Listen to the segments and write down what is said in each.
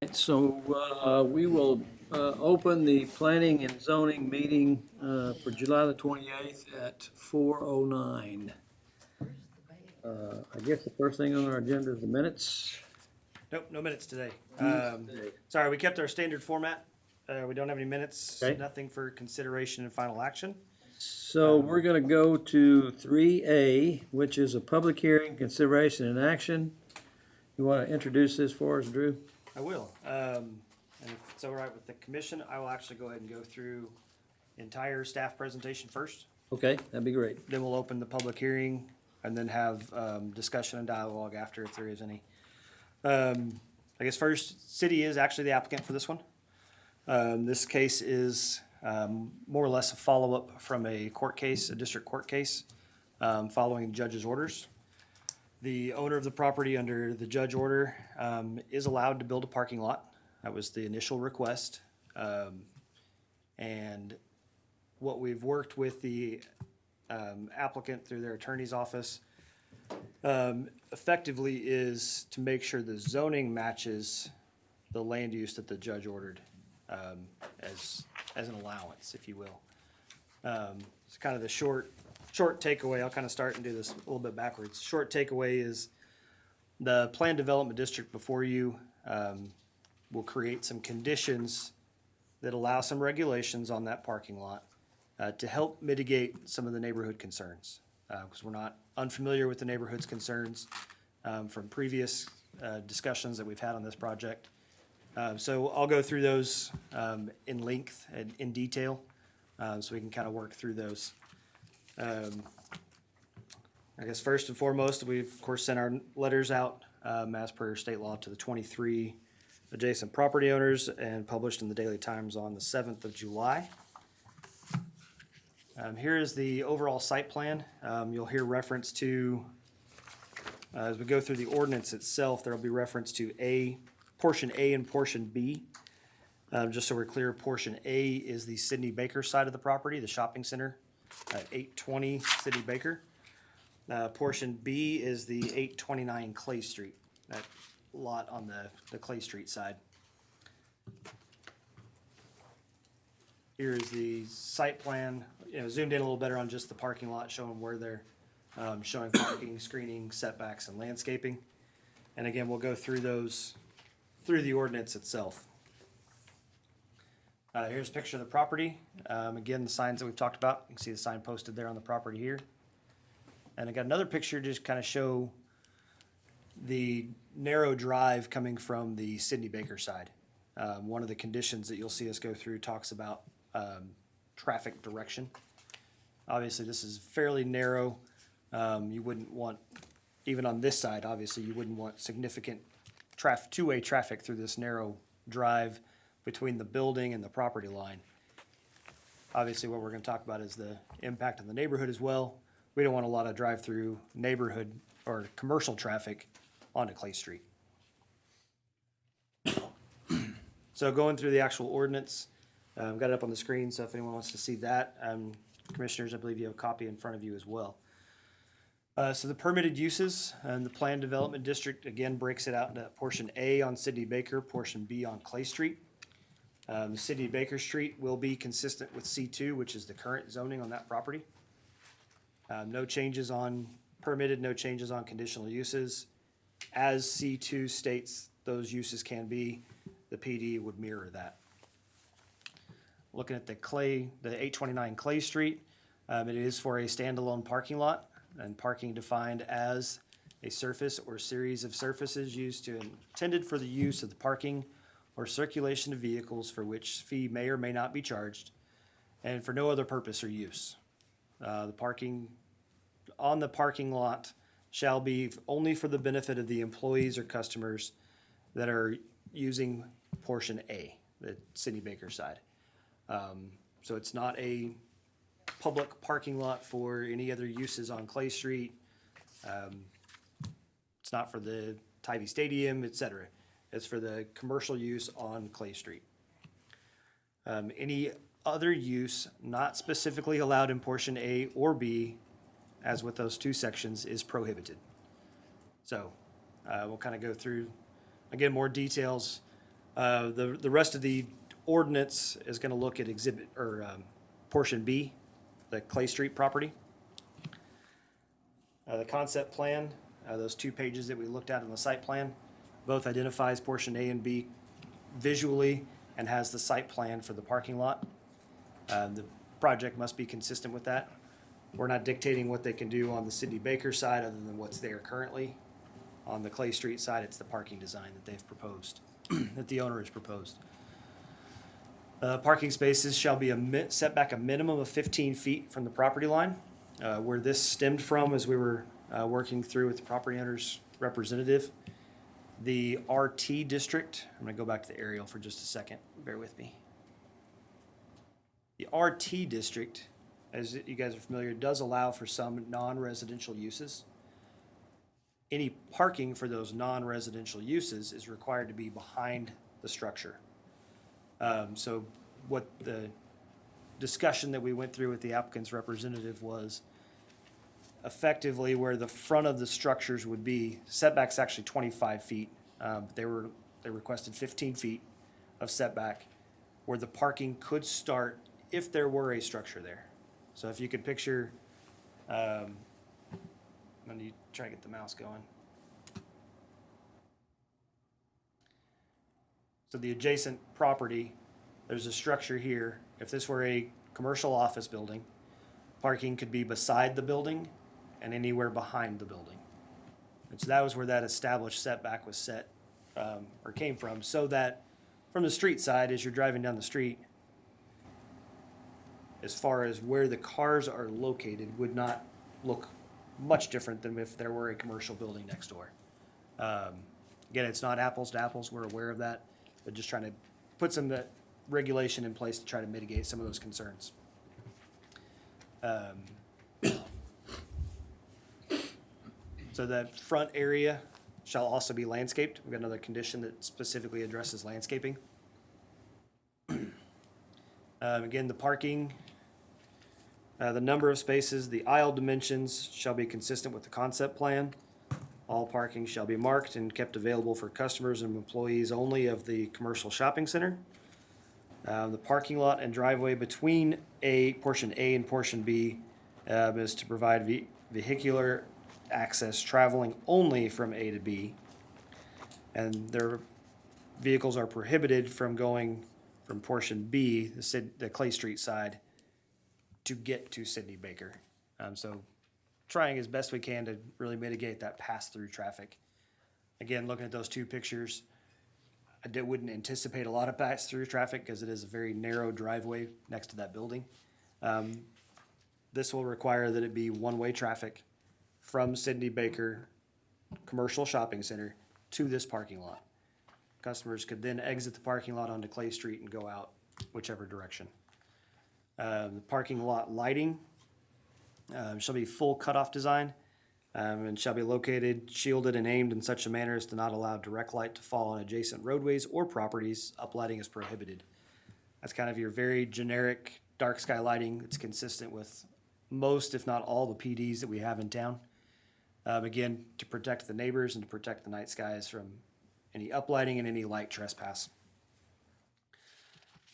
So we will open the planning and zoning meeting for July the 28th at 4:09. I guess the first thing on our agenda is the minutes. Nope, no minutes today. Today. Sorry, we kept our standard format. We don't have any minutes, Okay. nothing for consideration and final action. So we're going to go to 3A, which is a public hearing, consideration, and action. You want to introduce this for us, Drew? I will. And if it's all right with the commission, I will actually go ahead and go through the entire staff presentation first. Okay, that'd be great. Then we'll open the public hearing and then have discussion and dialogue after if there is any. I guess first, city is actually the applicant for this one. This case is more or less a follow-up from a court case, a district court case, following judge's orders. The owner of the property under the judge order is allowed to build a parking lot. That was the initial request. And what we've worked with the applicant through their attorney's office effectively is to make sure the zoning matches the land use that the judge ordered as an allowance, if you will. It's kind of the short takeaway. I'll kind of start and do this a little bit backwards. Short takeaway is the planned development district before you will create some conditions that allow some regulations on that parking lot to help mitigate some of the neighborhood concerns. Because we're not unfamiliar with the neighborhood's concerns from previous discussions that we've had on this project. So I'll go through those in length and in detail so we can kind of work through those. I guess first and foremost, we've of course sent our letters out as per state law to the 23 adjacent property owners and published in the Daily Times on the 7th of July. Here is the overall site plan. You'll hear reference to, as we go through the ordinance itself, there will be reference to portion A and portion B. Just so we're clear, portion A is the Sidney Baker side of the property, the shopping center at 820 Sidney Baker. Portion B is the 829 Clay Street, that lot on the Clay Street side. Here is the site plan, zoomed in a little better on just the parking lot, showing where they're showing parking, screening, setbacks, and landscaping. And again, we'll go through those through the ordinance itself. Here's a picture of the property. Again, the signs that we've talked about. You can see the sign posted there on the property here. And I got another picture to just kind of show the narrow drive coming from the Sidney Baker side. One of the conditions that you'll see us go through talks about traffic direction. Obviously, this is fairly narrow. You wouldn't want, even on this side, obviously, you wouldn't want significant two-way traffic through this narrow drive between the building and the property line. Obviously, what we're going to talk about is the impact on the neighborhood as well. We don't want a lot of drive-through neighborhood or commercial traffic onto Clay Street. So going through the actual ordinance, I've got it up on the screen, so if anyone wants to see that, commissioners, I believe you have a copy in front of you as well. So the permitted uses and the planned development district, again, breaks it out into portion A on Sidney Baker, portion B on Clay Street. Sidney Baker Street will be consistent with C2, which is the current zoning on that property. No changes on permitted, no changes on conditional uses. As C2 states those uses can be, the PD would mirror that. Looking at the 829 Clay Street, it is for a standalone parking lot, and parking defined as a surface or series of surfaces intended for the use of the parking or circulation of vehicles for which fee may or may not be charged, and for no other purpose or use. The parking on the parking lot shall be only for the benefit of the employees or customers that are using portion A, the Sidney Baker side. So it's not a public parking lot for any other uses on Clay Street. It's not for the Tybee Stadium, etc. It's for the commercial use on Clay Street. Any other use not specifically allowed in portion A or B, as with those two sections, is prohibited. So we'll kind of go through, again, more details The rest of the ordinance is gonna look at exhibit, or, portion B, the Clay Street property. The concept plan, those 2 pages that we looked at in the site plan, both identifies portion A and B visually and has the site plan for the parking lot. The project must be consistent with that. We're not dictating what they can do on the Sidney Baker side other than what's there currently. On the Clay Street side, it's the parking design that they've proposed, that the owner has proposed. Parking spaces shall be set back a minimum of 15 feet from the property line. Where this stemmed from as we were working through with the property owner's representative, the RT district, I'm gonna go back to the aerial for just a second, bear with me. The RT district, as you guys are familiar, does allow for some non-residential uses. Any parking for those non-residential uses is required to be behind the structure. So what the discussion that we went through with the applicant's representative was effectively where the front of the structures would be, setback's actually 25 feet. They requested 15 feet of setback where the parking could start if there were a structure there. So if you could picture, I'm gonna try to get the mouse going. So the adjacent property, there's a structure here. If this were a commercial office building, parking could be beside the building and anywhere behind the building. And so that was where that established setback was set, or came from, so that from the street side, as you're driving down the street, as far as where the cars are located, would not look much different than if there were a commercial building next door. Again, it's not apples to apples, we're aware of that, but just trying to put some regulation in place to try to mitigate some of those concerns. So that front area shall also be landscaped. We've got another condition that specifically addresses landscaping. Again, the parking, the number of spaces, the aisle dimensions shall be consistent with the concept plan. All parking shall be marked and kept available for customers and employees only of the commercial shopping center. The parking lot and driveway between portion A and portion B is to provide vehicular access traveling only from A to B. And their vehicles are prohibited from going from portion B, the Clay Street side, to get to Sidney Baker. So trying as best we can to really mitigate that pass-through traffic. Again, looking at those 2 pictures, I wouldn't anticipate a lot of pass-through traffic because it is a very narrow driveway next to that building. This will require that it be one-way traffic from Sidney Baker Commercial Shopping Center to this parking lot. Customers could then exit the parking lot onto Clay Street and go out whichever direction. The parking lot lighting shall be full cutoff design and shall be located, shielded, and aimed in such a manner as to not allow direct light to fall on adjacent roadways or properties. Uplighting is prohibited. That's kind of your very generic dark sky lighting. It's consistent with most, if not all, the PDs that we have in town. Again, to protect the neighbors and to protect the night skies from any uplighting and any light trespass.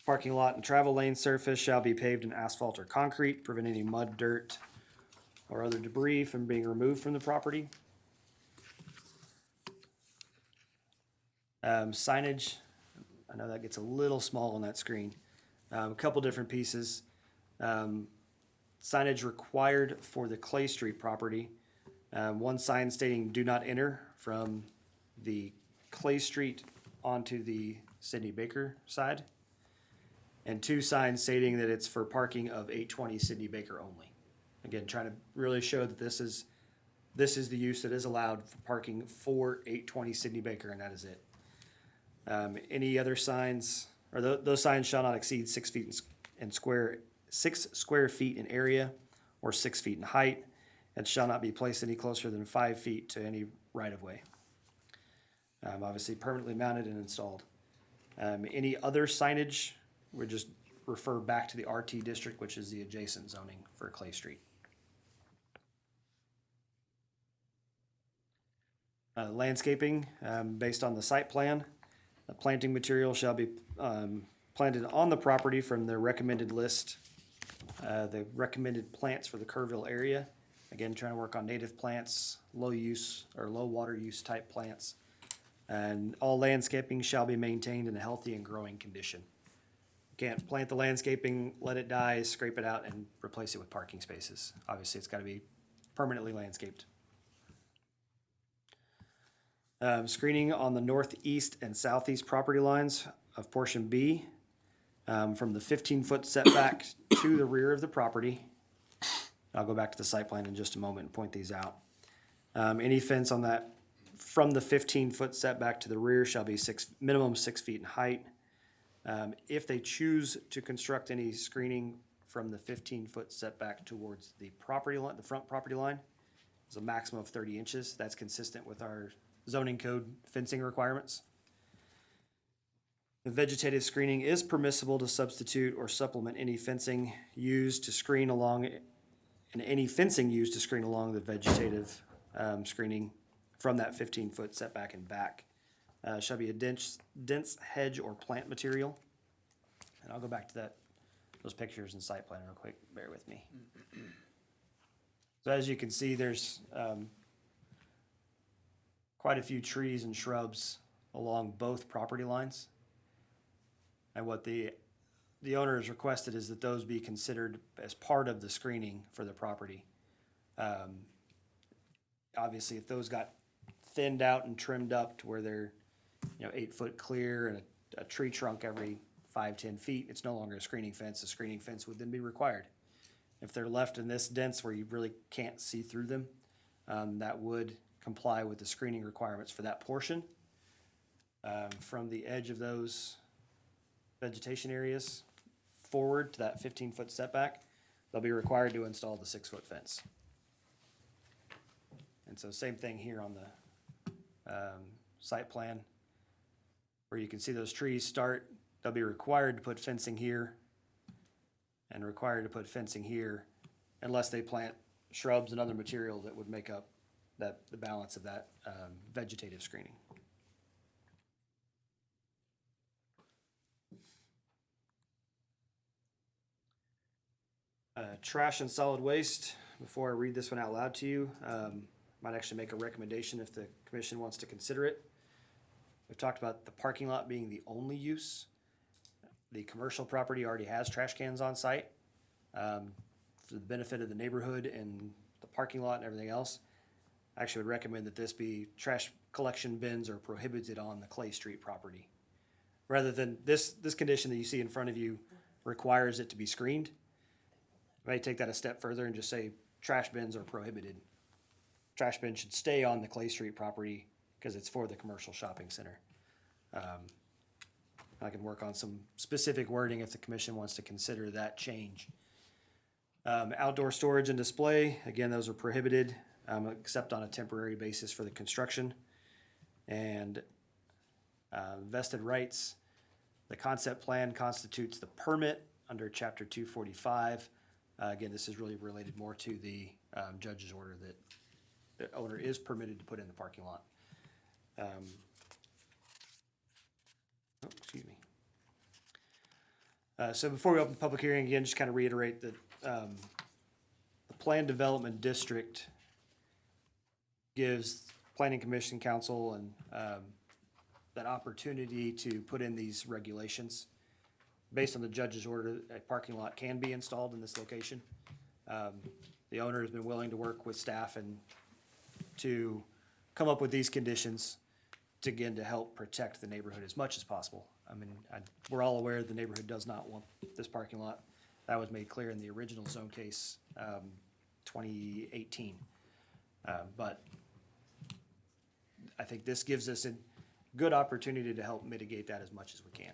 Parking lot and travel lane surface shall be paved in asphalt or concrete, prevent any mud, dirt, or other debris from being removed from the property. Signage, I know that gets a little small on that screen. A couple different pieces. Signage required for the Clay Street property. One sign stating "Do not enter" from the Clay Street onto the Sidney Baker side. And 2 signs stating that it's for parking of 820 Sidney Baker only. Again, trying to really show that this is the use that is allowed for parking for 820 Sidney Baker, and that is it. Any other signs, or those signs shall not exceed 6 feet in 6 square feet in area, or 6 feet in height, and shall not be placed any closer than 5 feet to any right of way. Obviously permanently mounted and installed. Any other signage would just refer back to the RT district, which is the adjacent zoning for Clay Street. Landscaping, based on the site plan, The planting material shall be planted on the property from the recommended list, the recommended plants for the Kerrville area. Again, trying to work on native plants, low use or low water use type plants. And all landscaping shall be maintained in a healthy and growing condition. You can't plant the landscaping, let it die, scrape it out, and replace it with parking spaces. Obviously, it's got to be permanently landscaped. Screening on the northeast and southeast property lines of portion B, from the 15-foot setback to the rear of the property. I'll go back to the site plan in just a moment and point these out. Any fence on that from the 15-foot setback to the rear shall be minimum 6 feet in height. If they choose to construct any screening from the 15-foot setback towards the property line, the front property line, is a maximum of 30 inches. That's consistent with our zoning code fencing requirements. The vegetative screening is permissible to substitute or supplement any fencing used to screen along, and any fencing used to screen along the vegetative screening from that 15-foot setback and back. Shall be a dense hedge or plant material. And I'll go back to those pictures and site plan real quick. Bear with me. So as you can see, there's quite a few trees and shrubs along both property lines. And what the owner has requested is that those be considered as part of the screening for the property. Obviously, if those got thinned out and trimmed up to where they're 8 foot clear and a tree trunk every 5-10 feet, it's no longer a screening fence. A screening fence would then be required. If they're left in this dense where you really can't see through them, that would comply with the screening requirements for that portion. From the edge of those vegetation areas forward to that 15-foot setback, they'll be required to install the 6-foot fence. And so same thing here on the site plan, where you can see those trees start. They'll be required to put fencing here and required to put fencing here unless they plant shrubs and other material that would make up the balance of that vegetative screening. Trash and solid waste. Before I read this one out loud to you, might actually make a recommendation if the commission wants to consider it. We've talked about the parking lot being the only use. The commercial property already has trash cans on site. For the benefit of the neighborhood and the parking lot and everything else, I actually would recommend that this be trash collection bins are prohibited on the Clay Street property. Rather than this condition that you see in front of you requires it to be screened. I might take that a step further and just say trash bins are prohibited. Trash bins should stay on the Clay Street property because it's for the commercial shopping center. I can work on some specific wording if the commission wants to consider that change. Outdoor storage and display, again, those are prohibited except on a temporary basis for the construction. And vested rights, the concept plan constitutes the permit under Chapter 245. Again, this is really related more to the judge's order that the owner is permitted to put in the parking lot. Excuse me. So before we open the public hearing, again, just kind of reiterate that the Plan Development District gives Planning Commission Council and that opportunity to put in these regulations. Based on the judge's order, a parking lot can be installed in this location. The owner has been willing to work with staff and to come up with these conditions to, again, to help protect the neighborhood as much as possible. I mean, we're all aware the neighborhood does not want this parking lot. That was made clear in the original zone case, 2018. But I think this gives us a good opportunity to help mitigate that as much as we can.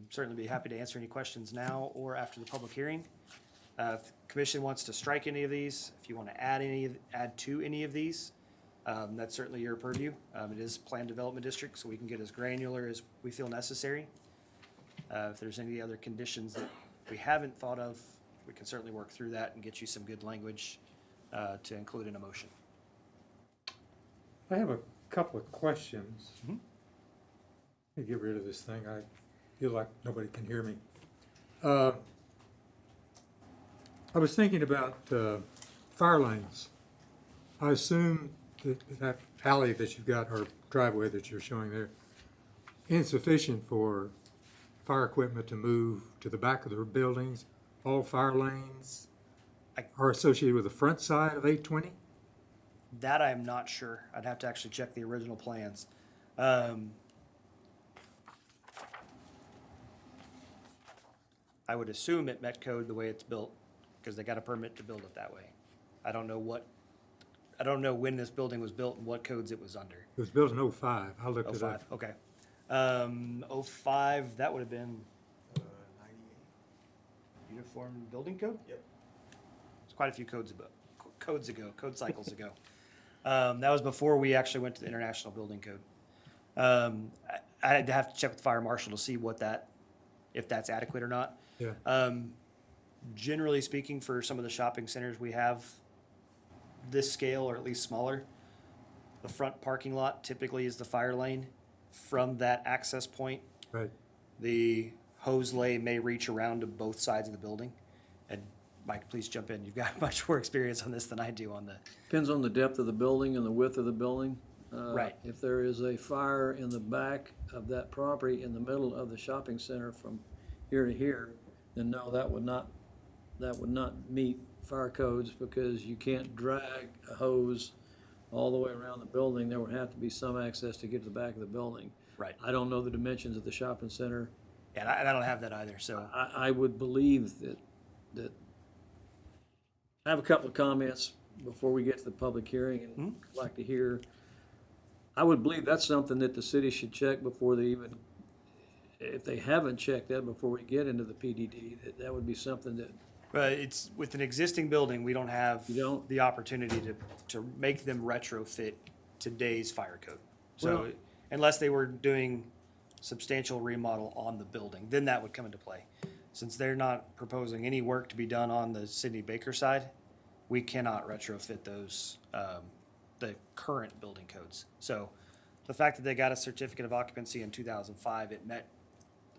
Certainly be happy to answer any questions now or after the public hearing. If the commission wants to strike any of these, if you want to add to any of these, that's certainly your purview. It is Plan Development District, so we can get as granular as we feel necessary. If there's any other conditions that we haven't thought of, we can certainly work through that and get you some good language to include in a motion. I have a couple of questions. me get rid of this thing. I feel like nobody can hear me. I was thinking about fire lanes. I assume that alley that you've got, or driveway that you're showing there, insufficient for fire equipment to move to the back of the buildings. All fire lanes are associated with the front side of 820? That I'm not sure. I'd have to actually check the original plans. I would assume it met code the way it's built, because they got a permit to build it that way. I don't know when this building was built and what codes it was under. It was built in '05. I looked it 05, up. okay. 05, that would have been 98. Uniform Building Code? Yep. It's quite a few code cycles ago. That was before we actually went to the International Building Code. I had to have to check with the fire marshal to see if that's adequate or not. Yeah. Generally speaking, for some of the shopping centers we have this scale or at least smaller, the front parking lot typically is the fire lane. From that access point, Right. the hose lay may reach around to both sides of the building. And Mike, please jump in. You've got much more experience on this than I do on the. Depends on the depth of the building and the width of the building. Right. If there is a fire in the back of that property in the middle of the shopping center from here to here, then no, that would not meet fire codes, because you can't drag a hose all the way around the building. There would have to be some access to get to the back of the building. Right. I don't know the dimensions of the shopping center. And I don't have that either, so. I would believe that I have a couple of comments before we get to the public hearing, and I'd like to hear. I would believe that's something that the city should check before they even, if they haven't checked that before we get into the PDD, that would be something that, But it's with an existing building, we don't have You don't? the opportunity to make them retrofit today's fire code. So Well- unless they were doing substantial remodel on the building, then that would come into play. Since they're not proposing any work to be done on the Sidney Baker side, we cannot retrofit those, the current building codes. So the fact that they got a certificate of occupancy in 2005, it met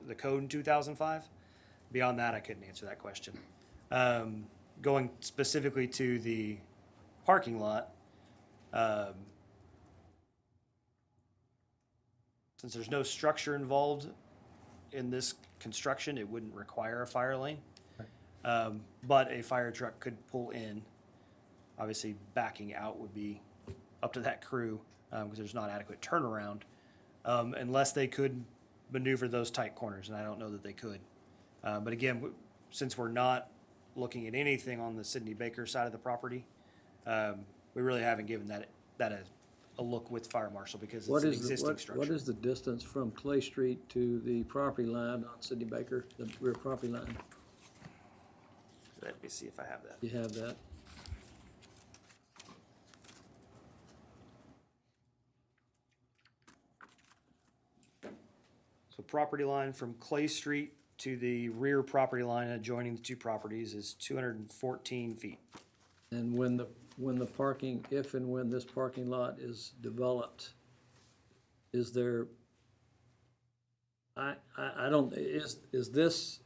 the code in 2005. Beyond that, I couldn't answer that question. Going specifically to the parking lot, since there's no structure involved in this construction, it wouldn't require a fire lane. But a fire truck could pull in. Obviously, backing out would be up to that crew, because there's not adequate turnaround, unless they could maneuver those tight corners, and I don't know that they could. But again, since we're not looking at anything on the Sidney Baker side of the property, we really haven't given that a look with fire marshal, because it's an existing structure. what is the distance from Clay Street to the property line on Sidney Baker, the rear property line? Let me see if I have that. You have that? So property line from Clay Street to the rear property line adjoining the two properties is 214 feet. And when the parking, if and when this parking lot is developed, is there, I don't, is this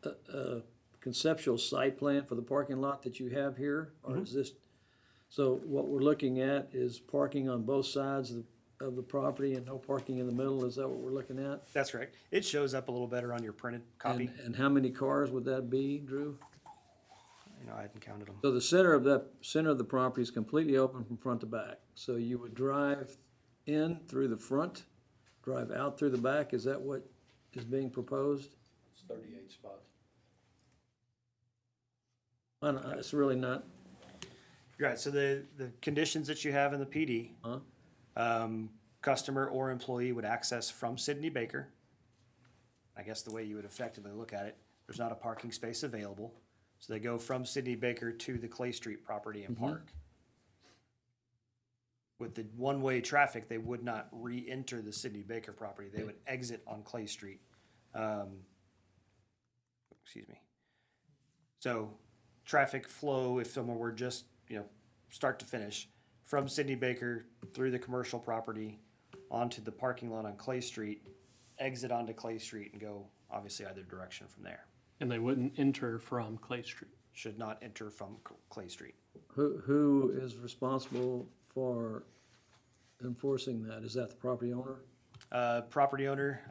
a conceptual site plan for the parking lot that you have here? Or is this, so what we're looking at is parking on both sides of the property and no parking in the middle? Is that what we're looking at? That's correct. It shows up a little better on your printed copy. And how many cars would that be, Drew? I hadn't counted them. So the center of the property is completely open from front to back. So you would drive in through the front, drive out through the back. Is that what is being proposed? It's 38 spots. I don't, it's really not, Right, so the conditions that you have in the PD, customer or employee would access from Sidney Baker. I guess the way you would effectively look at it, there's not a parking space available. So they go from Sidney Baker to the Clay Street property and park. With the one-way traffic, they would not re-enter the Sidney Baker property. They would exit on Clay Street. Excuse me. So traffic flow, if someone were just, start to finish, from Sidney Baker through the commercial property onto the parking lot on Clay Street, exit onto Clay Street and go obviously either direction from there. And they wouldn't enter from Clay Street. Should not enter from Clay Street. Who is responsible for enforcing that? Is that the property owner? Property owner,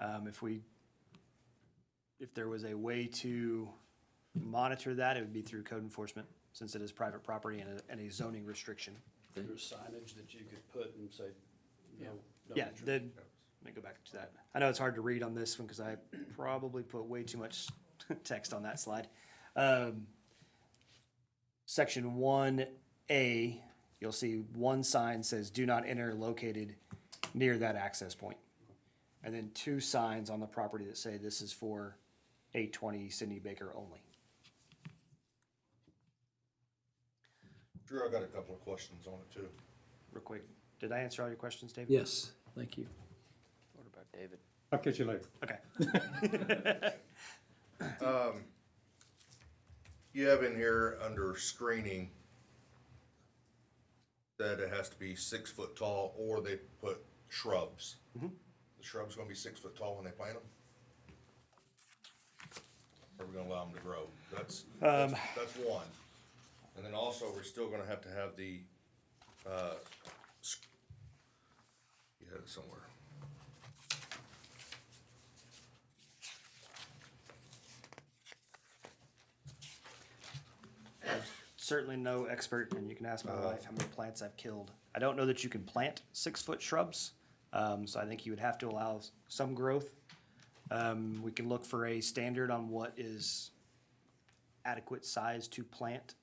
if there was a way to monitor that, it would be through code enforcement, since it is private property and a zoning restriction. There's signage that you could put and say, no. Yeah, entry. let me go back to that. I know it's hard to read on this one because I probably put way too much text on that slide. Section 1A, you'll see one sign says do not enter located near that access point. And then two signs on the property that say this is for 820 Sidney Baker only. Drew, I got a couple of questions on it too. Real quick, did I answer all your questions, David? Yes, thank you. What about David? I'll catch you later. Okay. You have in here under screening that it has to be 6 foot tall, or they put shrubs. The shrubs gonna be 6 foot tall when they plant them? Or are we gonna allow them to grow? That's one. And then also, we're still gonna have to have the, you had it somewhere. Certainly no expert, and you can ask my wife how many plants I've killed. I don't know that you can plant 6 foot shrubs, so I think you would have to allow some growth. We can look for a standard on what is adequate size to plant,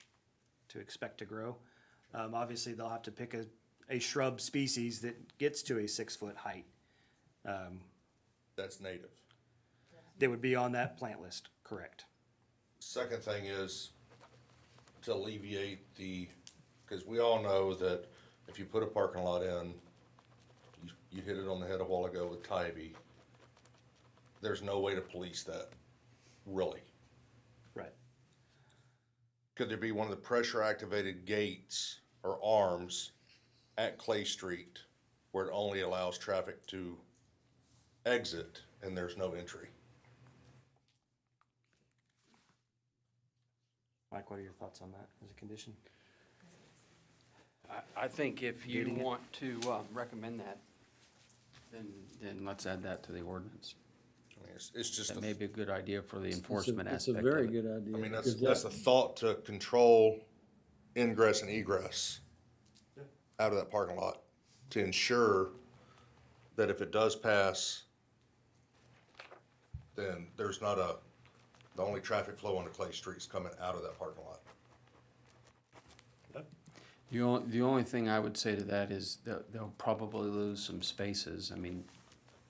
to expect to grow. Obviously, they'll have to pick a shrub species that gets to a 6 foot height. That's native. They would be on that plant list, correct? Second thing is to alleviate because we all know that if you put a parking lot in, you hit it on the head a while ago with Tybee. There's no way to police that, really. Right. Could there be one of the pressure activated gates or arms at Clay Street where it only allows traffic to exit and there's no entry? Mike, what are your thoughts on that as a condition? I think if you Reading it. want to recommend that, then let's add that to the ordinance. I mean, it's just, That may be a good idea for the enforcement It's a aspect of very it. good idea. I mean, because that's the thought, to control ingress and egress out of that parking lot, to ensure that if it does pass, then there's not the only traffic flow onto Clay Street is coming out of that parking lot. The only thing I would say to that is they'll probably lose some spaces. I mean,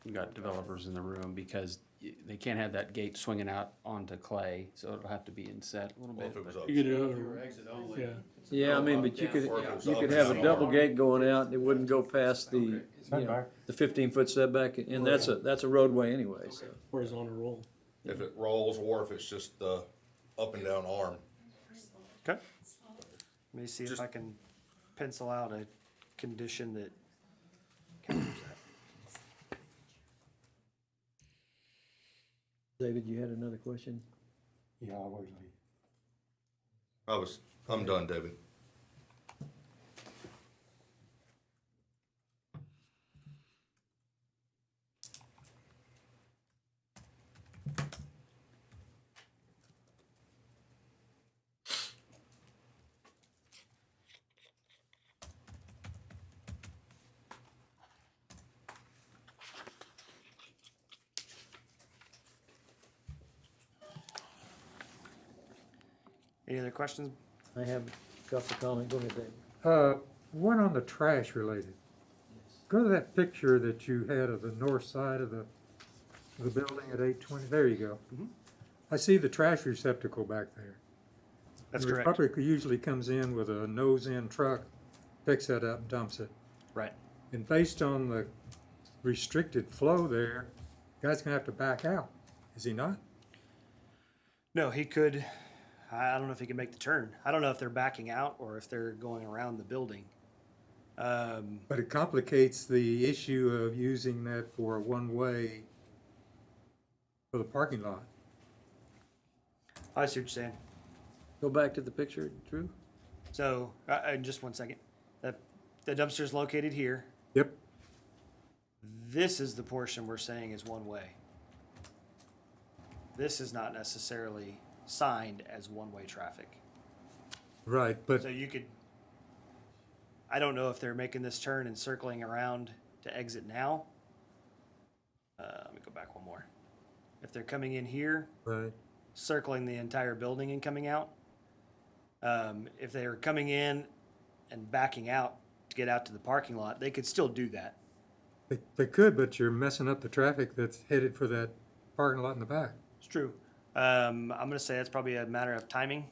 we got developers in the room because they can't have that gate swinging out onto Clay, so it'll have to be inset a little Well, bit. if it was but- up, You could, yeah. Yeah, I mean, but you could, Or if it was you up could and have a down double arm. gate going out and it wouldn't go past the, you know, Setback. the 15-foot setback, and that's a roadway anyway, so. Horizontal roll. if it rolls, or if it's just the up and down arm. Okay. Let me see if Just- I can pencil out a condition that covers that. David, you had another question? Yeah, I'll wait till you. I'm done, David. Any other questions? I have a couple of comments. Go ahead, David. One on the trash related. Go to that picture that you had of the north side of the building at 820. There you go. I see the trash receptacle back there. That's The correct. Republic usually comes in with a nose-in truck, picks that up and dumps it. Right. And based on the restricted flow there, guy's gonna have to back out, is he not? No, he could, I don't know if he can make the turn. I don't know if they're backing out or if they're going around the building. But it complicates the issue of using that for a one-way for the parking lot. I see what you're saying. Go back to the picture, Drew. So, just one second. The dumpster's located here. Yep, This is the portion we're saying is one way. This is not necessarily signed as one-way traffic. right, but So you could, I don't know if they're making this turn and circling around to exit now. Let me go back one more. If they're coming in here, right, circling the entire building and coming out. If they are coming in and backing out to get out to the parking lot, they could still do that. they could, but you're messing up the traffic that's headed for that parking lot in the back. It's true. I'm gonna say that's probably a matter of timing.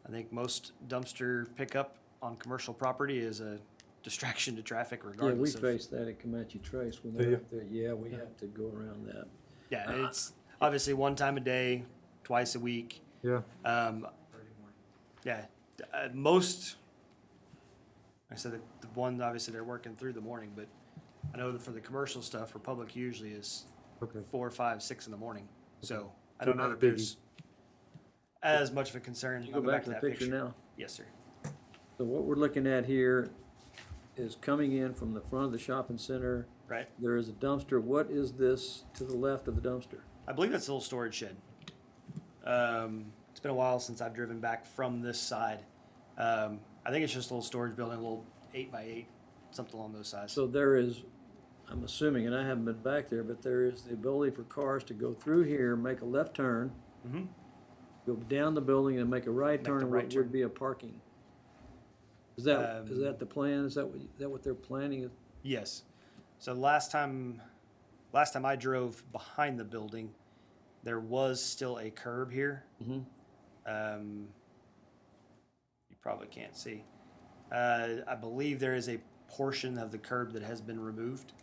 I think most dumpster pickup on commercial property is a distraction to traffic Yeah, we regardless of. face that at Comanche Trace when Do they're you? up there. Yeah, we have to go around that. Yeah, it's obviously one time a day, twice a week. Yeah, Yeah, most, like I said, the one, obviously they're working through the morning, but I know that for the commercial stuff, for public usually is okay. 4, 5, 6 in the morning. So I So don't know not a that there's as much of a concern. You I'll go back to the that picture now. Yes, sir. So what we're looking at here is coming in from the front of the shopping center. Right. There is a dumpster. What is this to the left of the dumpster? I believe that's a little storage shed. It's been a while since I've driven back from this side. I think it's just a little storage building, a little 8x8, something along those sides. So there is, I'm assuming, and I haven't been back there, but there is the ability for cars to go through here, make a left turn, Mhm. go down the building and make a right Make turn, the and right what turn. would be a parking. Is that the plan? Is that what they're planning? Yes. So last time I drove behind the building, there was still a curb here. Mhm. You probably can't see. I believe there is a portion of the curb that has been removed.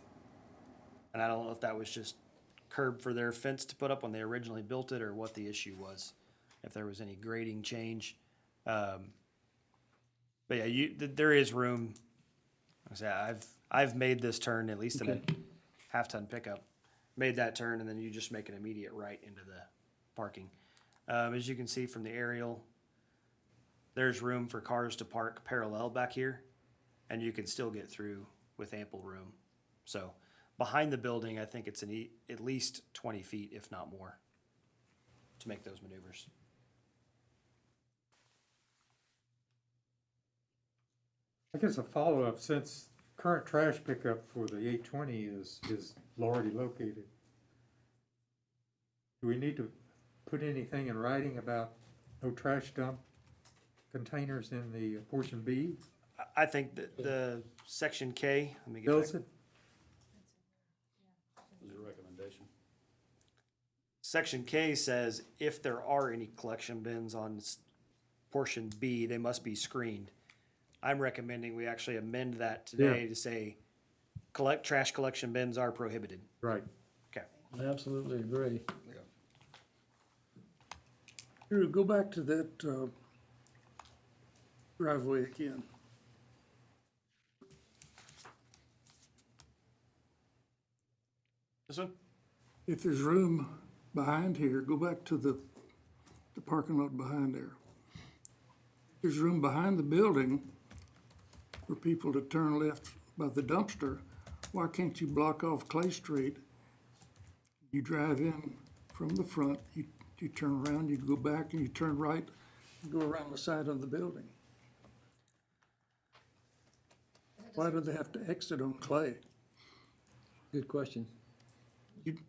And I don't know if that was just curb for their fence to put up when they originally built it or what the issue was, if there was any grading change. But yeah, there is room. Like I say, I've made this turn at least in a half-ton pickup. Made that turn and then you just make an immediate right into the parking. As you can see from the aerial, there's room for cars to park parallel back here, and you can still get through with ample room. So behind the building, I think it's at least 20 feet, if not more, to make those maneuvers. I guess a follow-up, since current trash pickup for the 820 is already located, do we need to put anything in writing about no trash dump containers in the portion B? I think that the section K, let me get Bills back. it? Section K says if there are any collection bins on portion B, they must be screened. I'm recommending we actually amend that today to say trash collection bins are prohibited. Right. Okay. I absolutely agree. Drew, go back to that driveway again. This one? If there's room behind here, go back to the parking lot behind there. There's room behind the building for people to turn left by the dumpster. Why can't you block off Clay Street? You drive in from the front, you turn around, you go back and you turn right, and go around the side of the building. Why do they have to exit on Clay? Good question.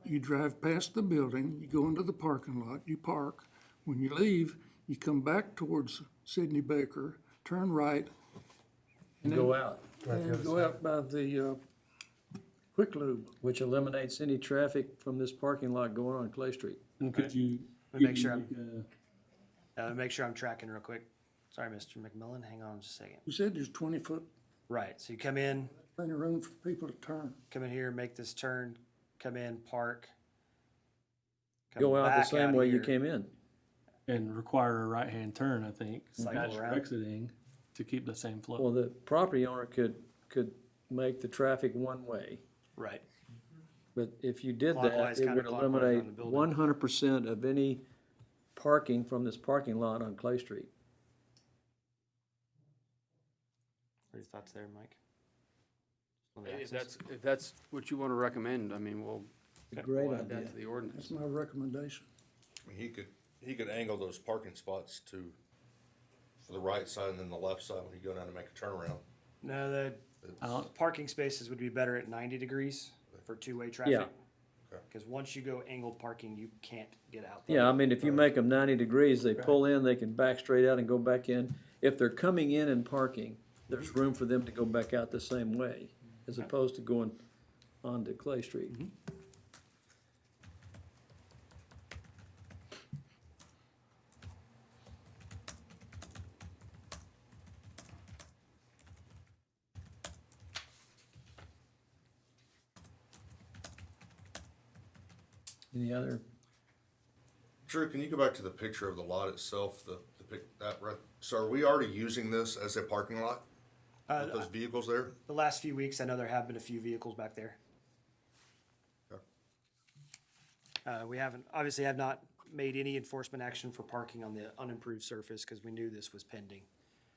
You drive past the building, you go into the parking lot, you park. When you leave, you come back towards Sidney Baker, turn right. And Go out, And go out by the Quick Lube. which eliminates any traffic from this parking lot going on Clay Street. And could you? Let me make give sure me, make sure I'm tracking real quick. Sorry, Mr. McMillan, hang on just a second. You said there's 20-foot, Right, so you come in plenty of room for people to turn. here, make this turn, come in, park. come Go out the back same outta way you here. came in. and require a right-hand turn, I think, Cycle as you're around. exiting to keep the same flow. Well, the property owner could make the traffic one way. Right. But if you did that, Clockwise, it would counterclockwise around eliminate the building. 100% of any parking from this parking lot on Clay Street. What are your thoughts there, Mike? On the If access? that's what you want to recommend, I mean, we'll Great we'll add that idea. to the ordinance. That's my recommendation. I mean, he could angle those parking spots to the right side and then the left side when you go down to make a turnaround. No, the parking spaces would be better at 90 degrees for two-way traffic. Yeah. Because once you go angled parking, you can't get out. Yeah, I mean, if you make them 90 degrees, they pull in, they can back straight out and go back in. If they're coming in and parking, there's room for them to go back out the same way, as opposed to going onto Clay Street. Any other? Drew, can you go back to the picture of the lot itself, so are we already using this as a parking lot? With those vehicles there? The last few weeks, I know there have been a few vehicles back there. Okay. We obviously have not made any enforcement action for parking on the unimproved surface because we knew this was pending.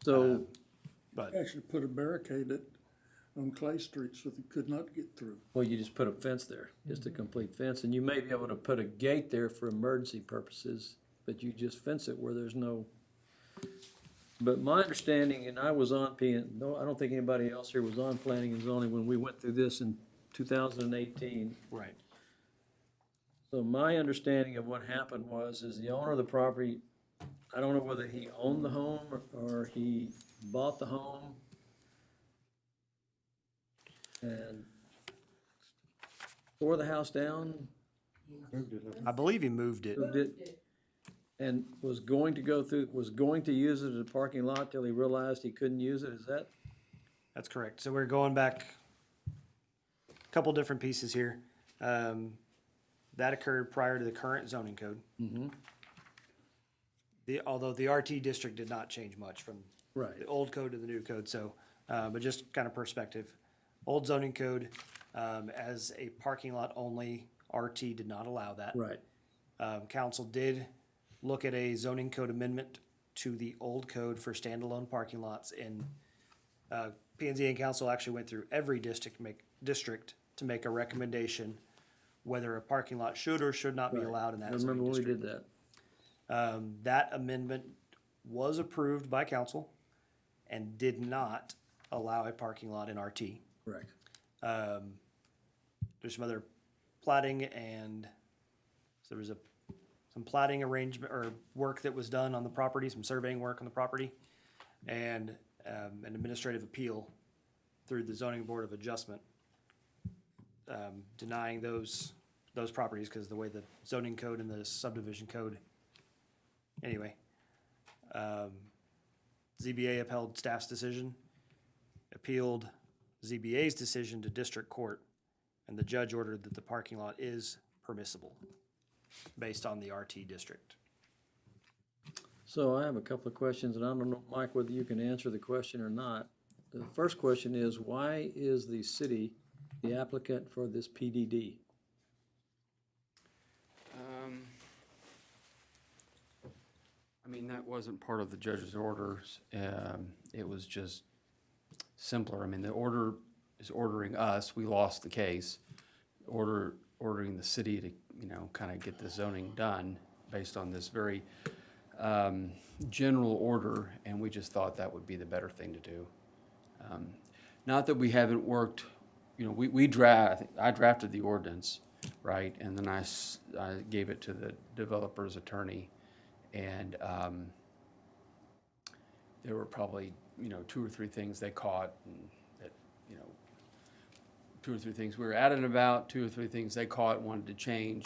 So, But Actually put a barricade on Clay Street so they could not get through. well, you just put a fence there, just a complete fence, and you may be able to put a gate there for emergency purposes, but you just fence it where there's no. But my understanding, and I was on no, I don't think anybody else here was on planning and zoning when we went through this in 2018. right. So my understanding of what happened is the owner of the property, I don't know whether he owned the home or he bought the home. And tore the house down, I believe he moved it. moved it, and was going to use it as a parking lot till he realized he couldn't use it, is that? That's correct. So we're going back a couple different pieces here. That occurred prior to the current zoning code. Although the RT district did not change much from Right. the old code to the new code, so, but just kind of perspective. Old zoning code, as a parking lot only, RT did not allow that. Right, Council did look at a zoning code amendment to the old code for standalone parking lots, and P and Z and council actually went through every district to make a recommendation whether a parking lot should or should not be Right. allowed in I that remember zoning when we district. did that. That amendment was approved by council and did not allow a parking lot in RT. Correct. There's some other plating and so there was some plating arrangement or work that was done on the property, some surveying work on the property, and an administrative appeal through the zoning board of adjustment, denying those properties because the way the zoning code and the subdivision code. Anyway, ZBA upheld staff's decision, appealed ZBA's decision to district court, and the judge ordered that the parking lot is permissible based on the RT district. So I have a couple of questions, and I don't know, Mike, whether you can answer the question or not. The first question is, why is the city the applicant for this PDD? I mean, that wasn't part of the judge's orders. It was just simpler. I mean, the order is ordering us, we lost the case, ordering the city to, kind of get the zoning done based on this very general order, and we just thought that would be the better thing to do. Not that we haven't worked, I drafted the ordinance, right? And then I gave it to the developer's attorney, and there were probably, 2 or 3 things they caught, and that, 2 or 3 things we were adamant about, 2 or 3 things they caught, wanted to change.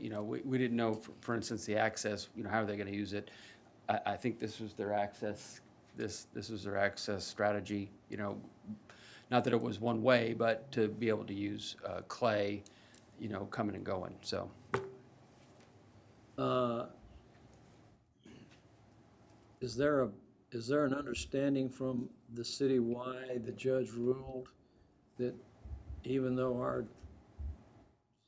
We didn't know, for instance, the access, how are they gonna use it? I think this was their access, this was their access strategy, not that it was one way, but to be able to use clay, coming and going, so. Is there an understanding from the city why the judge ruled that even though our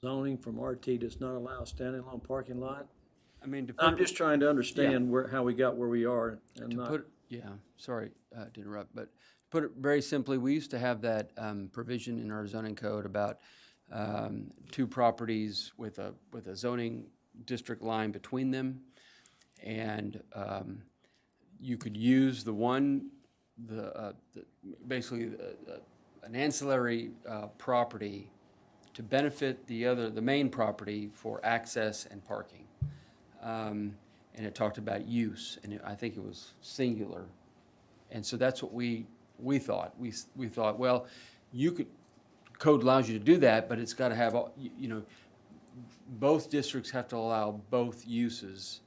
zoning from RT does not allow a standalone parking lot? I mean, to I'm put, just trying to understand how we got where we are and to not, put, yeah, sorry to interrupt, but to put it very simply, we used to have that provision in our zoning code about two properties with a zoning district line between them. And you could use basically an ancillary property to benefit the main property for access and parking. And it talked about use, and I think it was singular. And so that's what we thought. We thought, well, code allows you to do that, but it's got to have, both districts have to allow both uses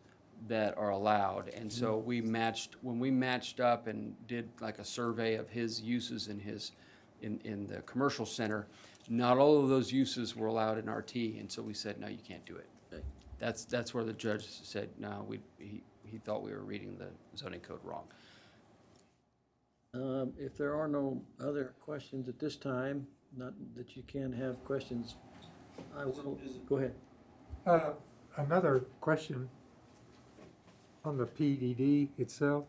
that are allowed. And so when we matched up and did like a survey of his uses in the commercial center, not all of those uses were allowed in RT, and so we said, no, you can't do it. Okay. That's where the judge said, no, he thought we were reading the zoning code wrong. if there are no other questions at this time, not that you can have questions, I will, go ahead. Another question on the PDD itself.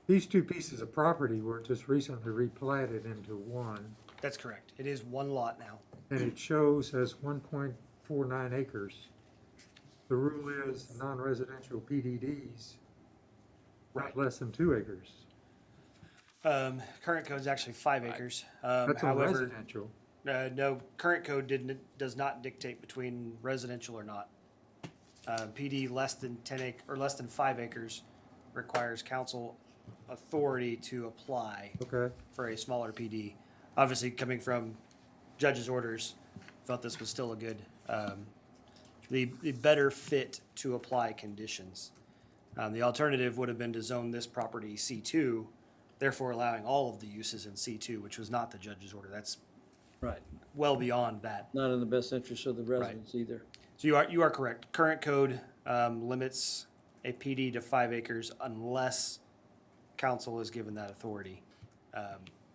These two pieces of property were just recently replatted into one, That's correct. It is one lot now. and it shows as 1.49 acres. The rule is non-residential PDDs, not less than 2 acres. Current code is actually 5 acres. That's on However, residential. no, current code does not dictate between residential or not. PD less than 10 or less than 5 acres requires council authority to apply Okay, for a smaller PD. Obviously, coming from judge's orders, felt this was still a good, the better fit to apply conditions. The alternative would have been to zone this property C2, therefore allowing all of the uses in C2, which was not the judge's order. That's Right, well beyond that. not in the best interest of the residents either. So you are correct. Current code limits a PD to 5 acres unless council is given that authority.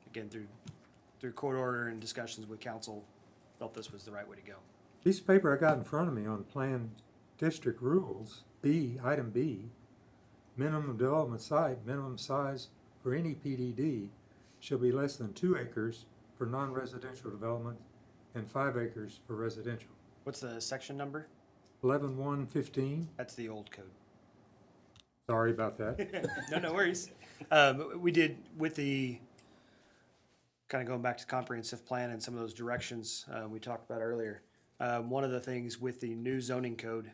Again, through court order and discussions with council, felt this was the right way to go. piece of paper I got in front of me on planned district rules, item B, minimum development site, minimum size for any PDD shall be less than 2 acres for non-residential development and 5 acres for residential. What's the section number? 11.115, That's the old code. sorry about that. No worries. We did with the, kind of going back to the comprehensive plan and some of those directions we talked about earlier. One of the things with the new zoning code,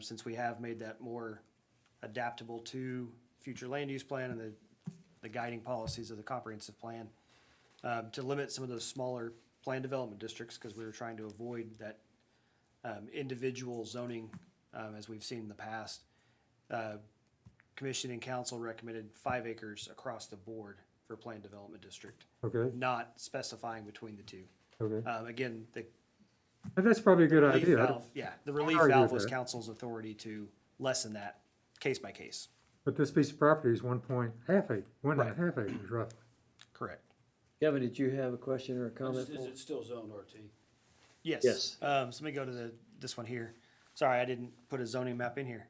since we have made that more adaptable to future land use plan and the guiding policies of the comprehensive plan, to limit some of those smaller plan development districts, because we were trying to avoid that individual zoning, as we've seen in the past. Commission and council recommended 5 acres across the board for planned development district, Okay, not specifying between the two. okay. Again, the And that's probably a good relief idea, valve, the relief argue valve with was that. council's authority to lessen that case by case. but this piece of property is 1.5 acres roughly. Correct. Kevin, did you have a question or a comment? Is it still zoned RT? Yes. Yes. So let me go to this one here. Sorry, I didn't put a zoning map in here.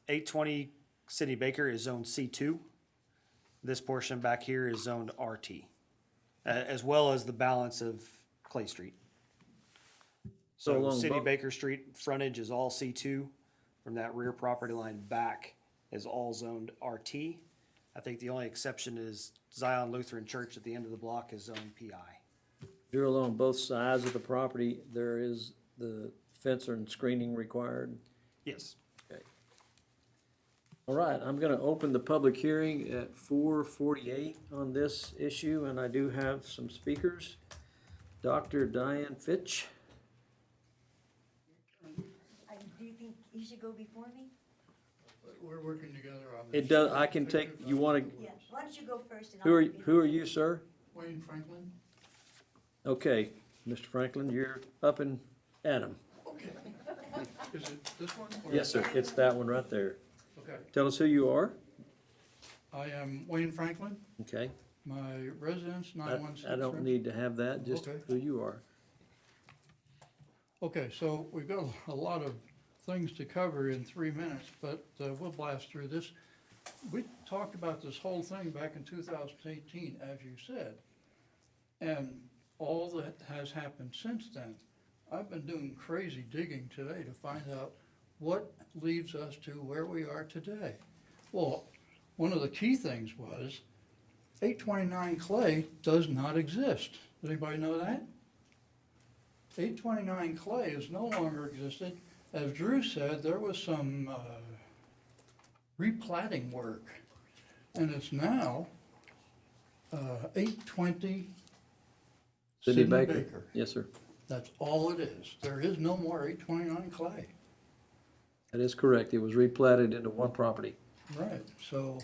820 City Baker is zone C2. This portion back here is zoned RT, as well as the balance of Clay Street. So So along City both- Baker Street frontage is all C2. From that rear property line back is all zoned RT. I think the only exception is Zion Lutheran Church at the end of the block is zoned PI. You're along both sides of the property, there is the fence and screening required. Yes. All right, I'm gonna open the public hearing at 4:48 on this issue, and I do have some speakers. Dr. Diane Fitch. Do you think you should go before me? We're working together on this. It does, I can take, you wanna, Yeah, why don't you go first and who I'll. who are you, sir? Wayne Franklin? Okay, Mr. Franklin, you're up and at 'em. Okay. Is it this one? or- Yes, sir, it's that one right there. Okay. Tell us who you are. I am Wayne Franklin. Okay, my residence, I 916. don't need to have that, just Okay. who you are. Okay, so we've got a lot of things to cover in 3 minutes, but we'll blast through this. We talked about this whole thing back in 2018, as you said, and all that has happened since then. I've been doing crazy digging today to find out what leads us to where we are today. Well, one of the key things was 829 Clay does not exist. Does anybody know that? 829 Clay is no longer existed. As Drew said, there was some replatting work, and it's now 820 Sidney Sidney Baker. Baker. Yes, sir. That's all it is. There is no more 829 Clay. That is correct. It was replatted into one property. Right, so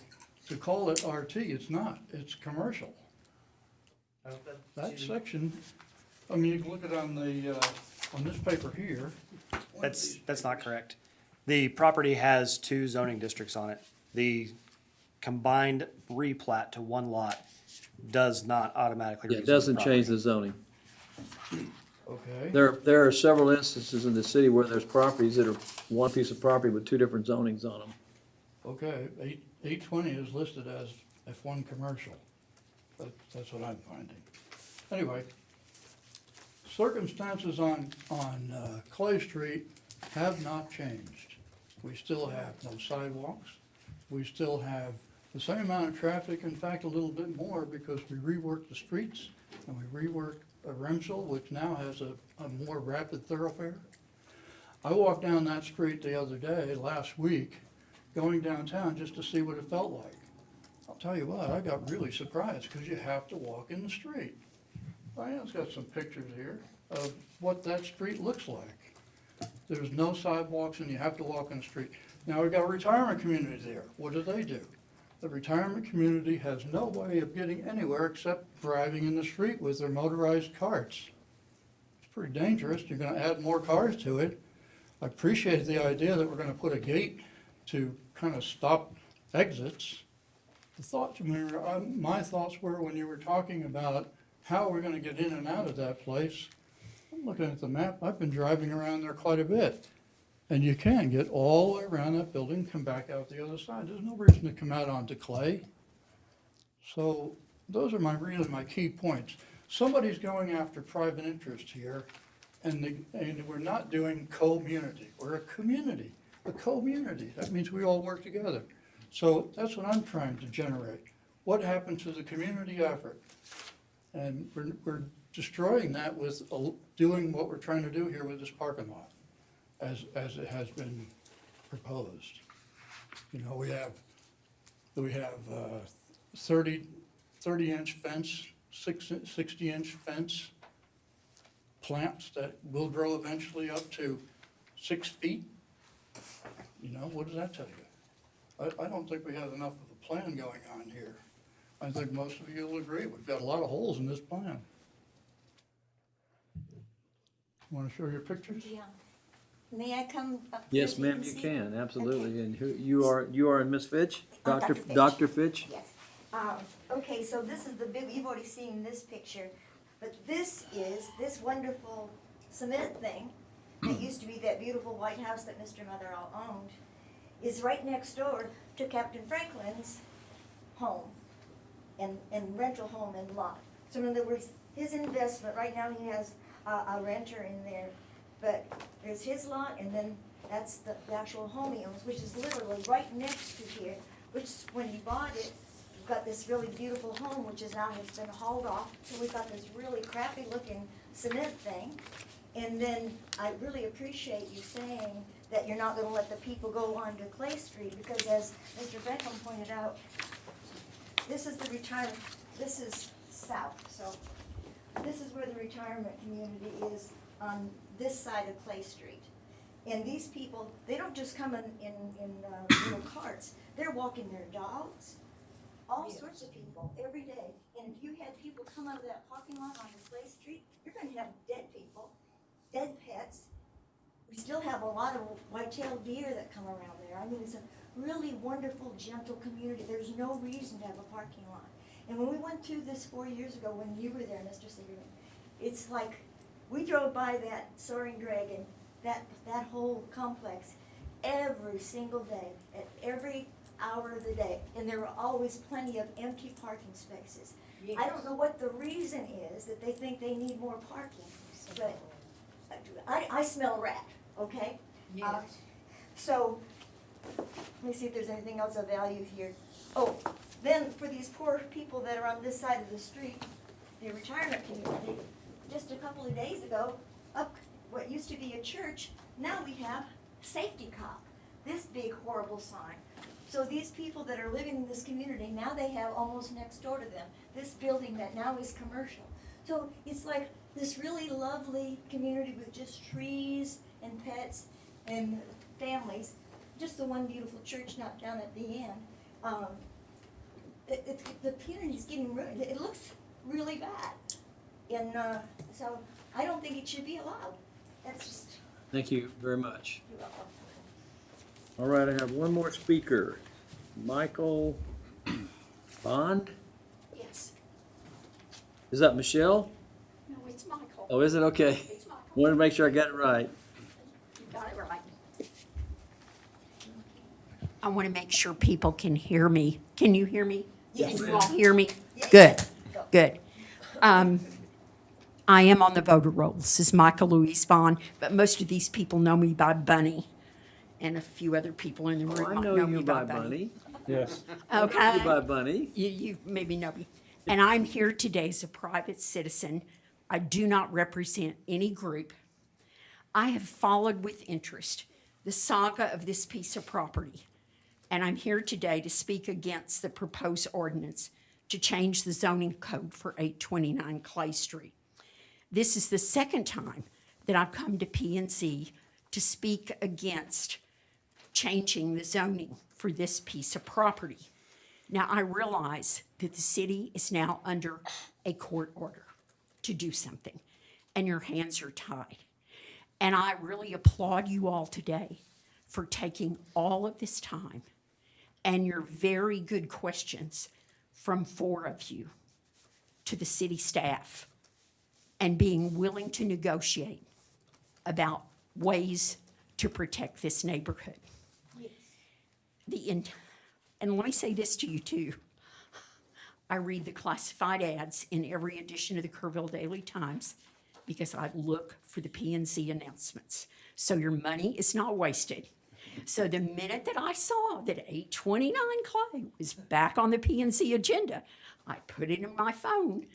to call it RT, it's not, it's commercial. That section, I mean, you can look at it on the, on this paper here. That's not correct. The property has 2 zoning districts on it. The combined replat to one lot does not automatically. Yeah, it rezone the doesn't change property. the zoning. Okay, There are several instances in the city where there's properties that are one piece of property with 2 different zonings on them. okay, 820 is listed as F1 commercial. That's what I'm finding. Anyway, circumstances on Clay Street have not changed. We still have no sidewalks. We still have the same amount of traffic, in fact, a little bit more, because we reworked the streets and we reworked Remsel, which now has a more rapid thoroughfare. I walked down that street the other day, last week, going downtown just to see what it felt like. I'll tell you what, I got really surprised, because you have to walk in the street. Diane's got some pictures here of what that street looks like. There's no sidewalks and you have to walk in the street. Now, we've got a retirement community there. What do? The retirement community has no way of getting anywhere except driving in the street with their motorized carts. It's pretty dangerous. You're gonna add more cars to it. I appreciate the idea that we're gonna put a gate to kind of stop exits. My thoughts were, when you were talking about how we're gonna get in and out of that place, I'm looking at the map, I've been driving around there quite a bit. And you can get all the way around that building, come back out the other side. There's no reason to come out onto Clay. So those are really my key points. Somebody's going after private interest here, and we're not doing community. We're a community, a community. That means we all work together. So that's what I'm trying to generate. What happened to the community effort? And we're destroying that with doing what we're trying to do here with this parking lot, as it has been proposed. You know, we have 30-inch fence, 60-inch fence, plants that will grow eventually up to 6 feet. You know, what does that tell you? I don't think we have enough of a plan going on here. I think most of you will agree, we've got a lot of holes in this plan. Want to show your pictures? Yeah. May I come up here Yes, so ma'am, you see? can, absolutely. Okay. And who, you are Miss Fitch? Dr. Fitch. Dr. Fitch? Yes. Okay, so this is the big, you've already seen this picture, but this is this wonderful cement thing that used to be that beautiful White House that Mr. Motherall owned, is right next door to Captain Franklin's home and rental home and lot. So in other words, his investment, right now he has a renter in there, but there's his lot, and then that's the actual home he owns, which is literally right next to here, which when he bought it, we've got this really beautiful home, which is now has been hauled off, so we've got this really crappy looking cement thing. And then I really appreciate you saying that you're not gonna let the people go onto Clay Street, because as Mr. Franklin pointed out, this is the retirement, this is south, so this is where the retirement community is on this side of Clay Street. And these people, they don't just come in little carts, they're walking their dogs, all sorts of people, every day. And if you had people come out of that parking lot onto Clay Street, you're gonna have dead people, dead pets. We still have a lot of white-tailed deer that come around there. I mean, it's a really wonderful, gentle community. There's no reason to have a parking lot. And when we went through this 4 years ago, when you were there, Mr. Sigerman, it's like, we drove by that Soaring Dragon, that whole complex, every single day, at every hour of the day, and there were always plenty of empty parking spaces. I don't know what the reason is, that they think they need more parking, but I smell a rat, okay? So, let me see if there's anything else of value here. Oh, then for these poor people that are on this side of the street, the retirement community, just a couple of days ago, up what used to be a church, now we have safety cop, this big horrible sign. So these people that are living in this community, now they have almost next door to them, this building that now is commercial. So it's like this really lovely community with just trees and pets and families, just the one beautiful church not down at the end. The community's getting ruined. It looks really bad. And so I don't think it should be allowed. That's just, Thank you very much. you're welcome. All right, I have one more speaker, Michael Bond. Yes. Is that Michelle? No, it's Michael. Oh, is it? Okay. It's Michael. Wanted to make sure I got it right. You got it right. I want to make sure people can hear me. Can you hear me? Yes. Can you all hear me? Yes. Good, Go. good. I am on the voter rolls. This is Michael Louise Vaughn, but most of these people know me by Bunny, and a few other people in the room I might know me you by by Bunny. Yes. Okay. You by Bunny. You maybe know me. And I'm here today as a private citizen. I do not represent any group. I have followed with interest the saga of this piece of property. And I'm here today to speak against the proposed ordinance to change the zoning code for 829 Clay Street. This is the second time that I've come to P&Z to speak against changing the zoning for this piece of property. Now, I realize that the city is now under a court order to do something, and your hands are tied. And I really applaud you all today for taking all of this time and your very good questions from 4 of you to the city staff and being willing to negotiate about ways to protect this neighborhood. And let me say this to you too. I read the classified ads in every edition of the Kerrville Daily Times because I look for the P&Z announcements. So your money is not wasted. So the minute that I saw that 829 Clay was back on the P&Z agenda, I put it in my phone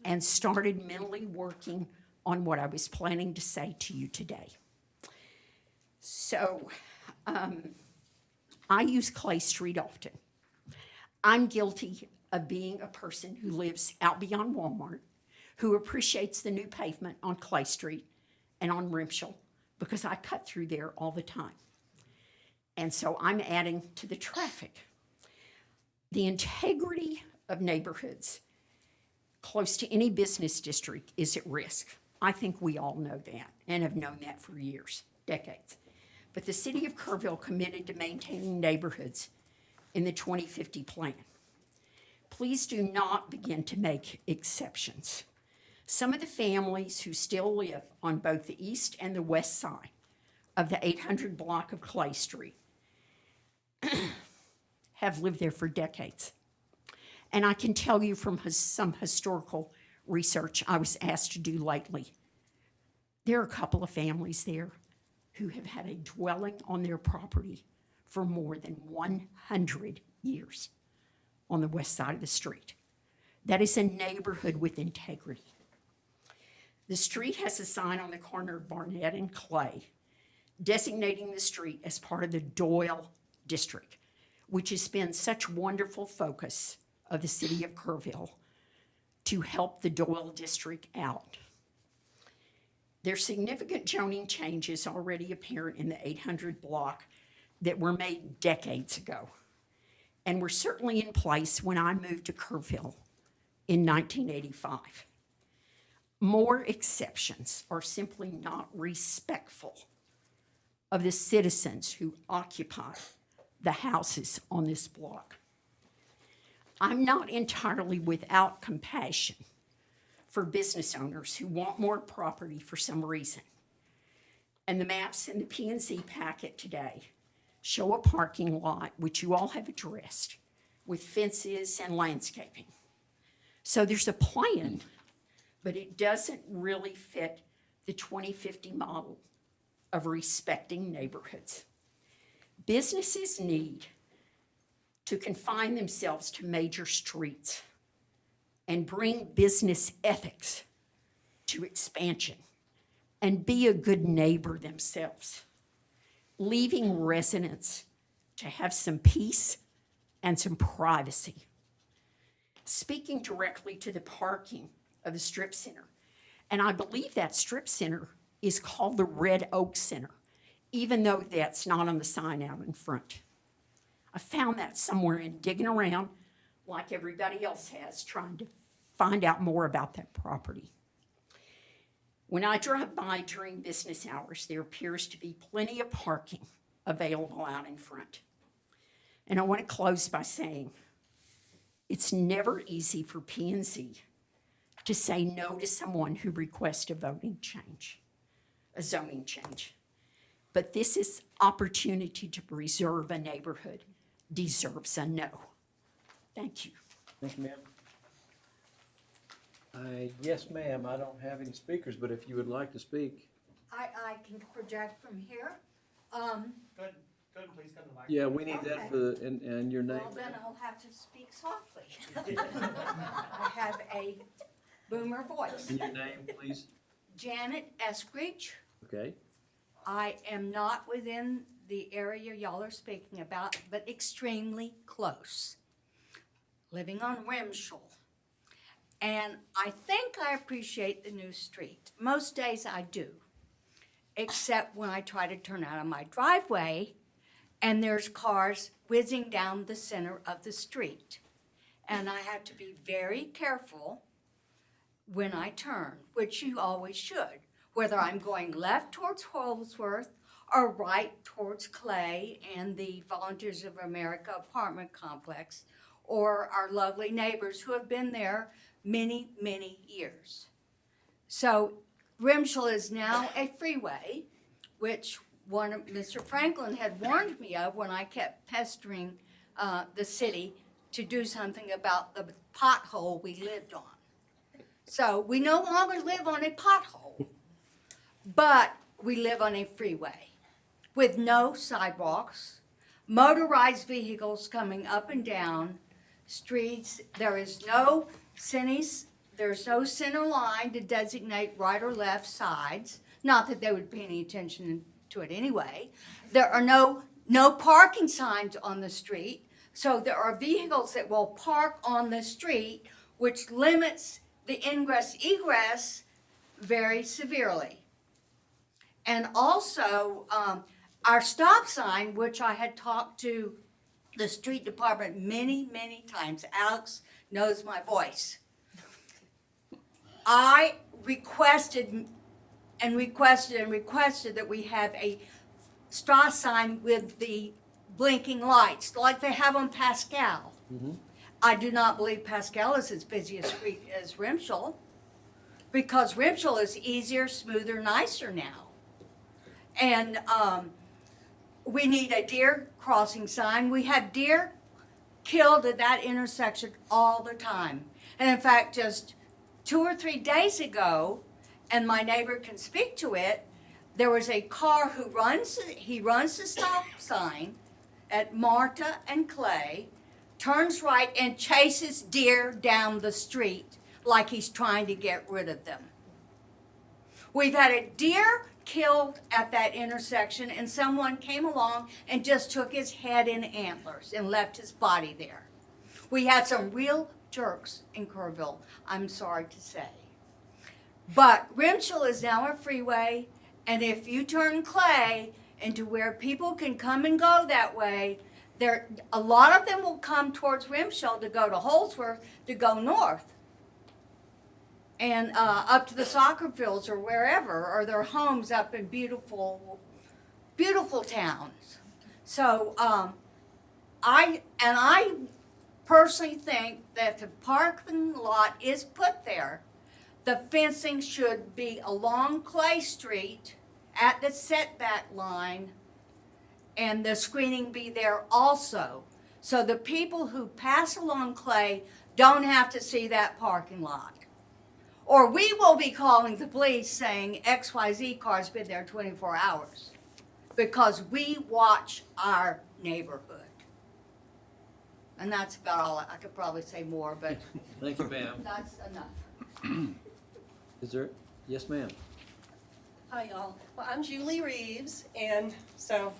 and started mentally working on what I was planning to say to you today. So, I use Clay Street often. I'm guilty of being a person who lives out beyond Walmart, who appreciates the new pavement on Clay Street and on Rimshall because I cut through there all the time. And so I'm adding to the traffic. The integrity of neighborhoods close to any business district is at risk. I think we all know that and have known that for years, decades. But the city of Kerrville committed to maintaining neighborhoods in the 2050 plan. Please do not begin to make exceptions. Some of the families who still live on both the east and the west side of the 800 block of Clay Street have lived there for decades. And I can tell you from some historical research I was asked to do lately, there are a couple of families there who have had a dwelling on their property for more than 100 years on the west side of the street. That is a neighborhood with integrity. The street has a sign on the corner of Barnett and Clay designating the street as part of the Doyle District, which has been such wonderful focus of the city of Kerrville to help the Doyle District out. There's significant zoning changes already apparent in the 800 block that were made decades ago, and were certainly in place when I moved to Kerrville in 1985. More exceptions are simply not respectful of the citizens who occupy the houses on this block. I'm not entirely without compassion for business owners who want more property for some reason. And the maps in the P&Z packet today show a parking lot, which you all have addressed, with fences and landscaping. So there's a plan, but it doesn't really fit the 2050 model of respecting neighborhoods. Businesses need to confine themselves to major streets and bring business ethics to expansion and be a good neighbor themselves, leaving residents to have some peace and some privacy. Speaking directly to the parking of the strip center, and I believe that strip center is called the Red Oak Center, even though that's not on the sign out in front. I found that somewhere in digging around, like everybody else has, trying to find out more about that property. When I drive by during business hours, there appears to be plenty of parking available out in front. And I want to close by saying, it's never easy for P&Z to say no to someone who requests a zoning change. But this is opportunity to preserve a neighborhood deserves a no. Thank you. Thank you, ma'am. Yes, ma'am, I don't have any speakers, but if you would like to speak. I can project from here. Go ahead and please come to the mic. Yeah, we need that for the, and your name. Well, then I'll have to speak softly. I have a boomer voice. And your name, please. Janet Eskridge. Okay. I am not within the area y'all are speaking about, but extremely close. Living on Rimshall. And I think I appreciate the new street. Most days I do, except when I try to turn out of my driveway and there's cars whizzing down the center of the street. And I have to be very careful when I turn, which you always should, whether I'm going left towards Holsworth or right towards Clay and the Volunteers of America apartment complex, or our lovely neighbors who have been there many, many years. So Rimshall is now a freeway, which one of Mr. Franklin had warned me of when I kept pestering the city to do something about the pothole we lived on. So we no longer live on a pothole, but we live on a freeway with no sidewalks, motorized vehicles coming up and down streets. There is no there's no center line to designate right or left sides. Not that they would pay any attention to it anyway. There are no parking signs on the street. So there are vehicles that will park on the street, which limits the ingress-egress very severely. And also, our stop sign, which I had talked to the street department many, many times. Alex knows my voice. I requested that we have a stop sign with the blinking lights, like they have on Pascal. Mm-hmm. I do not believe Pascal is as busy a street as Rimshall, because Rimshall is easier, smoother, nicer now. And we need a deer crossing sign. We have deer killed at that intersection all the time. And in fact, just 2 or 3 days ago, and my neighbor can speak to it, there was a car who runs the stop sign at Marta and Clay, turns right and chases deer down the street like he's trying to get rid of them. We've had a deer killed at that intersection, and someone came along and just took his head and antlers and left his body there. We had some real jerks in Kerrville, I'm sorry to say. But Rimshall is now a freeway, and if you turn Clay into where people can come and go that way, a lot of them will come towards Rimshall to go to Holsworth to go north. And up to the soccer fields or wherever, or their homes up in beautiful, beautiful towns. So I personally think that the parking lot is put there, the fencing should be along Clay Street at the setback line, and the screening be there also. So the people who pass along Clay don't have to see that parking lot. Or we will be calling the police saying XYZ car's been there 24 hours because we watch our neighborhood. And that's about all. I could probably say more, but Thank you, ma'am. that's enough. Is there, yes, ma'am. Hi, y'all. Well, I'm Julie Reeves, and so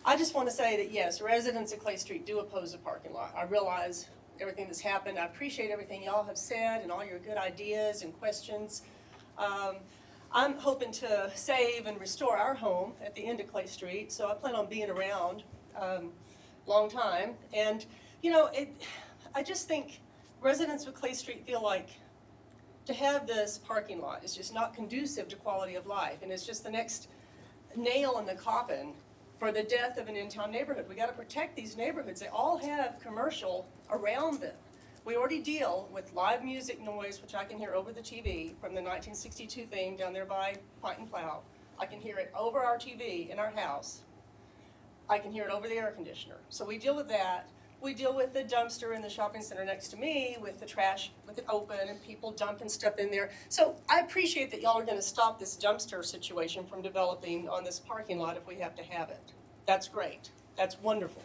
I just want to say that, yes, residents of Clay Street do oppose the parking lot. I realize everything that's happened. I appreciate everything y'all have said and all your good ideas and questions. I'm hoping to save and restore our home at the end of Clay Street, so I plan on being around long time. And, you know, I just think residents of Clay Street feel like to have this parking lot is just not conducive to quality of life, and it's just the next nail in the coffin for the death of an in-town neighborhood. We got to protect these neighborhoods. They all have commercial around them. We already deal with live music noise, which I can hear over the TV from the 1962 thing down there by Pint and Plow. I can hear it over our TV in our house. I can hear it over the air conditioner. So we deal with that. We deal with the dumpster in the shopping center next to me, with the trash, with it open and people dumping stuff in there. So I appreciate that y'all are gonna stop this dumpster situation from developing on this parking lot if we have to have it. That's great. That's wonderful.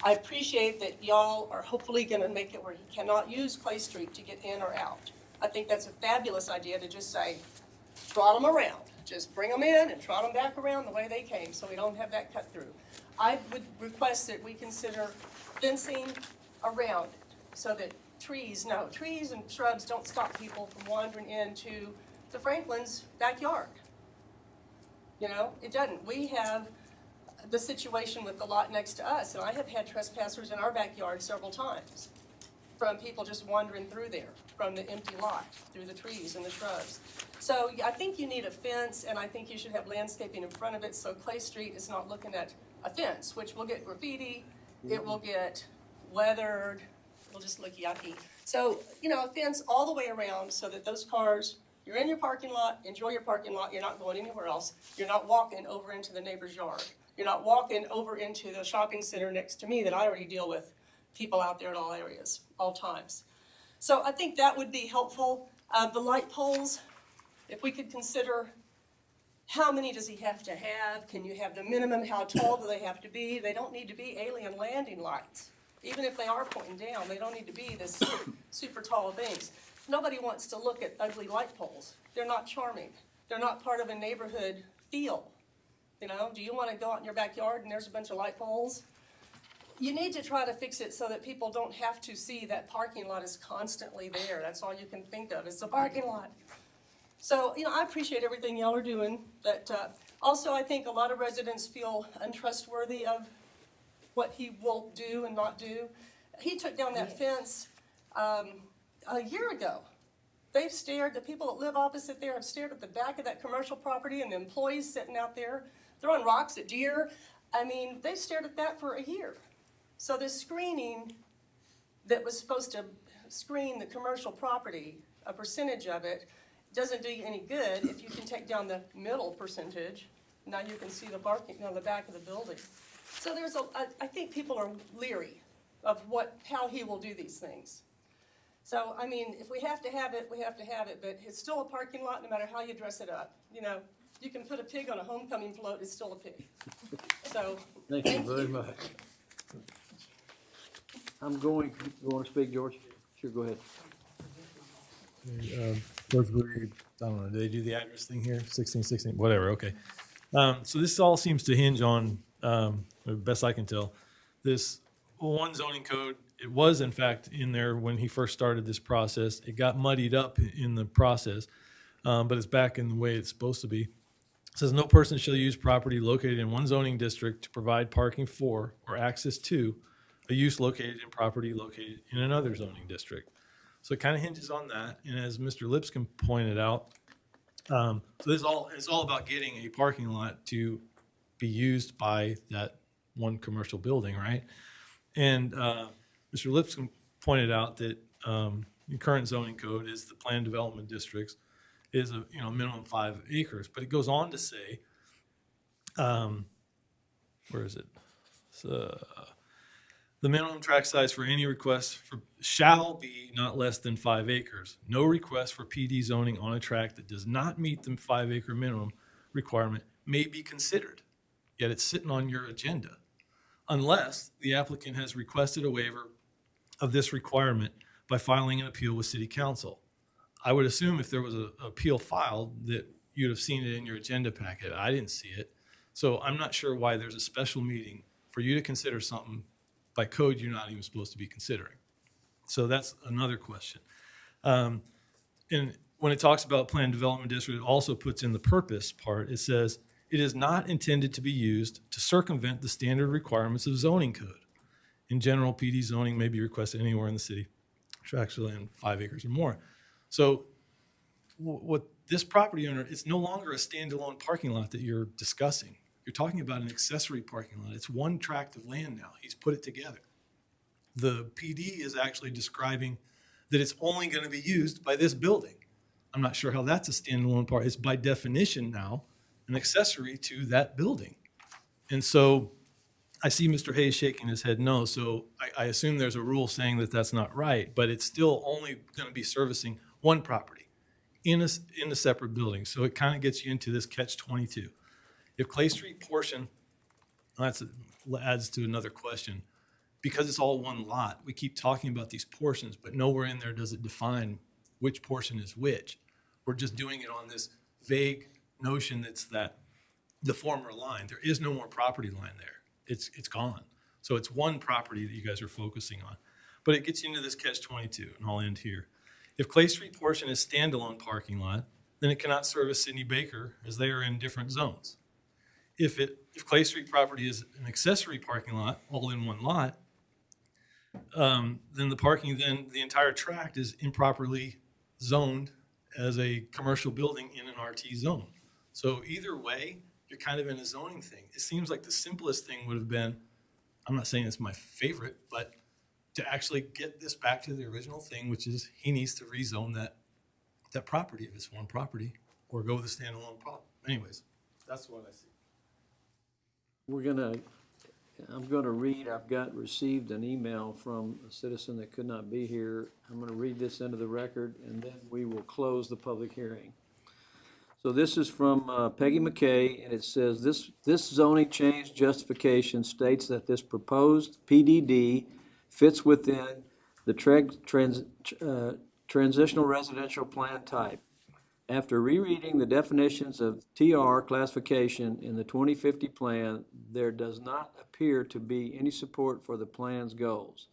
I appreciate that y'all are hopefully gonna make it where he cannot use Clay Street to get in or out. I think that's a fabulous idea to just say, trot them around. Just bring them in and trot them back around the way they came, so we don't have that cut through. I would request that we consider fencing around it so that trees and shrubs don't stop people from wandering into the Franklin's backyard. You know, it doesn't. We have the situation with the lot next to us, and I have had trespassers in our backyard several times from people just wandering through there, from the empty lot, through the trees and the shrubs. So I think you need a fence, and I think you should have landscaping in front of it so Clay Street is not looking at a fence, which will get graffiti, it will get weathered, it'll just look yucky. So, you know, a fence all the way around so that those cars, you're in your parking lot, enjoy your parking lot, you're not going anywhere else. You're not walking over into the neighbor's yard. You're not walking over into the shopping center next to me that I already deal with people out there in all areas, all times. So I think that would be helpful. The light poles, if we could consider how many does he have to have? Can you have the minimum? How tall do they have to be? They don't need to be alien landing lights. Even if they are pointing down, they don't need to be this super tall things. Nobody wants to look at ugly light poles. They're not charming. They're not part of a neighborhood feel. You know, do you want to go out in your backyard and there's a bunch of light poles? You need to try to fix it so that people don't have to see that parking lot is constantly there. That's all you can think of, is the parking lot. So, you know, I appreciate everything y'all are doing, but also I think a lot of residents feel untrustworthy of what he will do and not do. He took down that fence a year ago. They've stared, the people that live opposite there have stared at the back of that commercial property and the employees sitting out there throwing rocks at deer. I mean, they stared at that for a year. So this screening that was supposed to screen the commercial property, a percentage of it, doesn't do you any good if you can take down the middle percentage. Now you can see the barking on the back of the building. So there's I think people are leery of how he will do these things. So, I mean, if we have to have it, we have to have it, but it's still a parking lot no matter how you dress it up. You know, you can put a pig on a homecoming float, it's still a pig. So, Thank you very much. I'm going, you want to speak, George? Sure, go ahead. George Reed, I don't know, do they do the address thing here? 1616, whatever, okay. So this all seems to hinge on, best I can tell, this one zoning code. It was in fact in there when he first started this process. It got muddied up in the process, but it's back in the way it's supposed to be. It says no person shall use property located in one zoning district to provide parking for or access to a use located in property located in another zoning district. So it kind of hinges on that. And as Mr. Lipscomb pointed out, so this it's all about getting a parking lot to be used by that one commercial building, right? And Mr. Lipscomb pointed out that the current zoning code is the planned development districts is a minimum 5 acres, but it goes on to say, where is it? So, the minimum tract size for any request shall be not less than 5 acres. No request for PD zoning on a tract that does not meet the 5 acre minimum requirement may be considered. Yet it's sitting on your agenda, unless the applicant has requested a waiver of this requirement by filing an appeal with City Council. I would assume if there was an appeal filed that you'd have seen it in your agenda packet. I didn't see it. So I'm not sure why there's a special meeting for you to consider something by code you're not even supposed to be considering. So that's another question. And when it talks about planned development district, it also puts in the purpose part. It says, it is not intended to be used to circumvent the standard requirements of zoning code. In general, PD zoning may be requested anywhere in the city, actually in 5 acres or more. So what this property owner, it's no longer a standalone parking lot that you're discussing. You're talking about an accessory parking lot. It's one tract of land now. He's put it together. The PD is actually describing that it's only going to be used by this building. I'm not sure how that's a standalone part. It's by definition now an accessory to that building. And so I see Mr. Hayes shaking his head no. So I assume there's a rule saying that that's not right, but it's still only going to be servicing one property in a separate building. So it kind of gets you into this catch-22. If Clay Street portion, that adds to another question. Because it's all one lot, we keep talking about these portions, but nowhere in there does it define which portion is which. We're just doing it on this vague notion that's that the former line. There is no more property line there. It's gone. So it's one property that you guys are focusing on. But it gets you into this catch-22, and I'll end here. If Clay Street portion is standalone parking lot, then it cannot service Sidney Baker as they are in different zones. If Clay Street property is an accessory parking lot, all in one lot, then the entire tract is improperly zoned as a commercial building in an RT zone. So either way, you're kind of in a zoning thing. It seems like the simplest thing would have been, I'm not saying it's my favorite, but to actually get this back to the original thing, which is he needs to rezone that property if it's one property, or go with a standalone problem. Anyways, that's what I see. I'm gonna read, received an email from a citizen that could not be here. I'm gonna read this into the record, and then we will close the public hearing. So this is from Peggy McKay, and it says, this zoning change justification states that this proposed PDD fits within the transitional residential plan type. After rereading the definitions of TR classification in the 2050 plan, there does not appear to be any support for the plan's goals.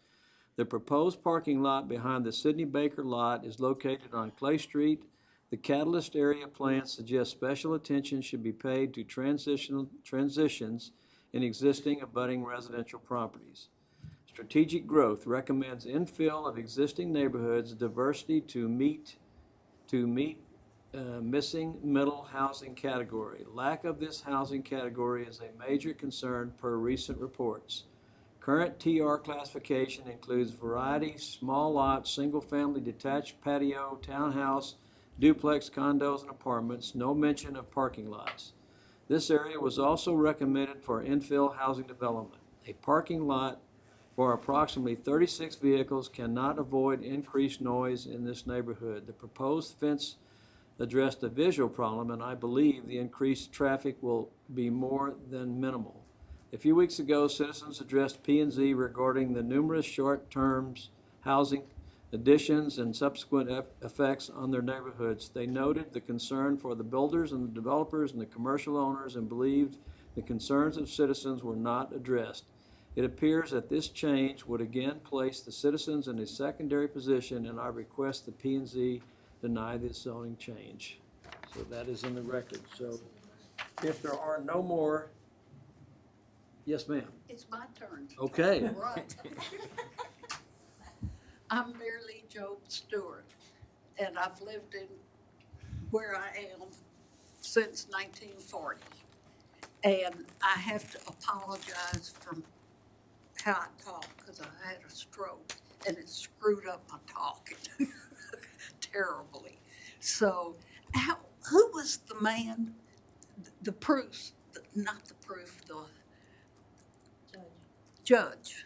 The proposed parking lot behind the Sidney Baker lot is located on Clay Street. The Catalyst area plan suggests special attention should be paid to transitions in existing abutting residential properties. Strategic growth recommends infill of existing neighborhoods, diversity to meet missing middle housing category. Lack of this housing category is a major concern per recent reports. Current TR classification includes variety, small lots, single-family detached patio, townhouse, duplex condos, and apartments, no mention of parking lots. This area was also recommended for infill housing development. A parking lot for approximately 36 vehicles cannot avoid increased noise in this neighborhood. The proposed fence addressed the visual problem, and I believe the increased traffic will be more than minimal. A few weeks ago, citizens addressed P&Z regarding the numerous short-term housing additions and subsequent effects on their neighborhoods. They noted the concern for the builders and the developers and the commercial owners and believed the concerns of citizens were not addressed. It appears that this change would again place the citizens in a secondary position, and I request the P&Z deny this zoning change. So that is in the record. So if there are no more, yes, ma'am. It's my turn. Okay. Right. I'm Mary Job Stewart, and I've lived in where I am since 1940. And I have to apologize for how I talk because I had a stroke. and it screwed up my talking terribly. So, who was the man, the proof, not the proof, the judge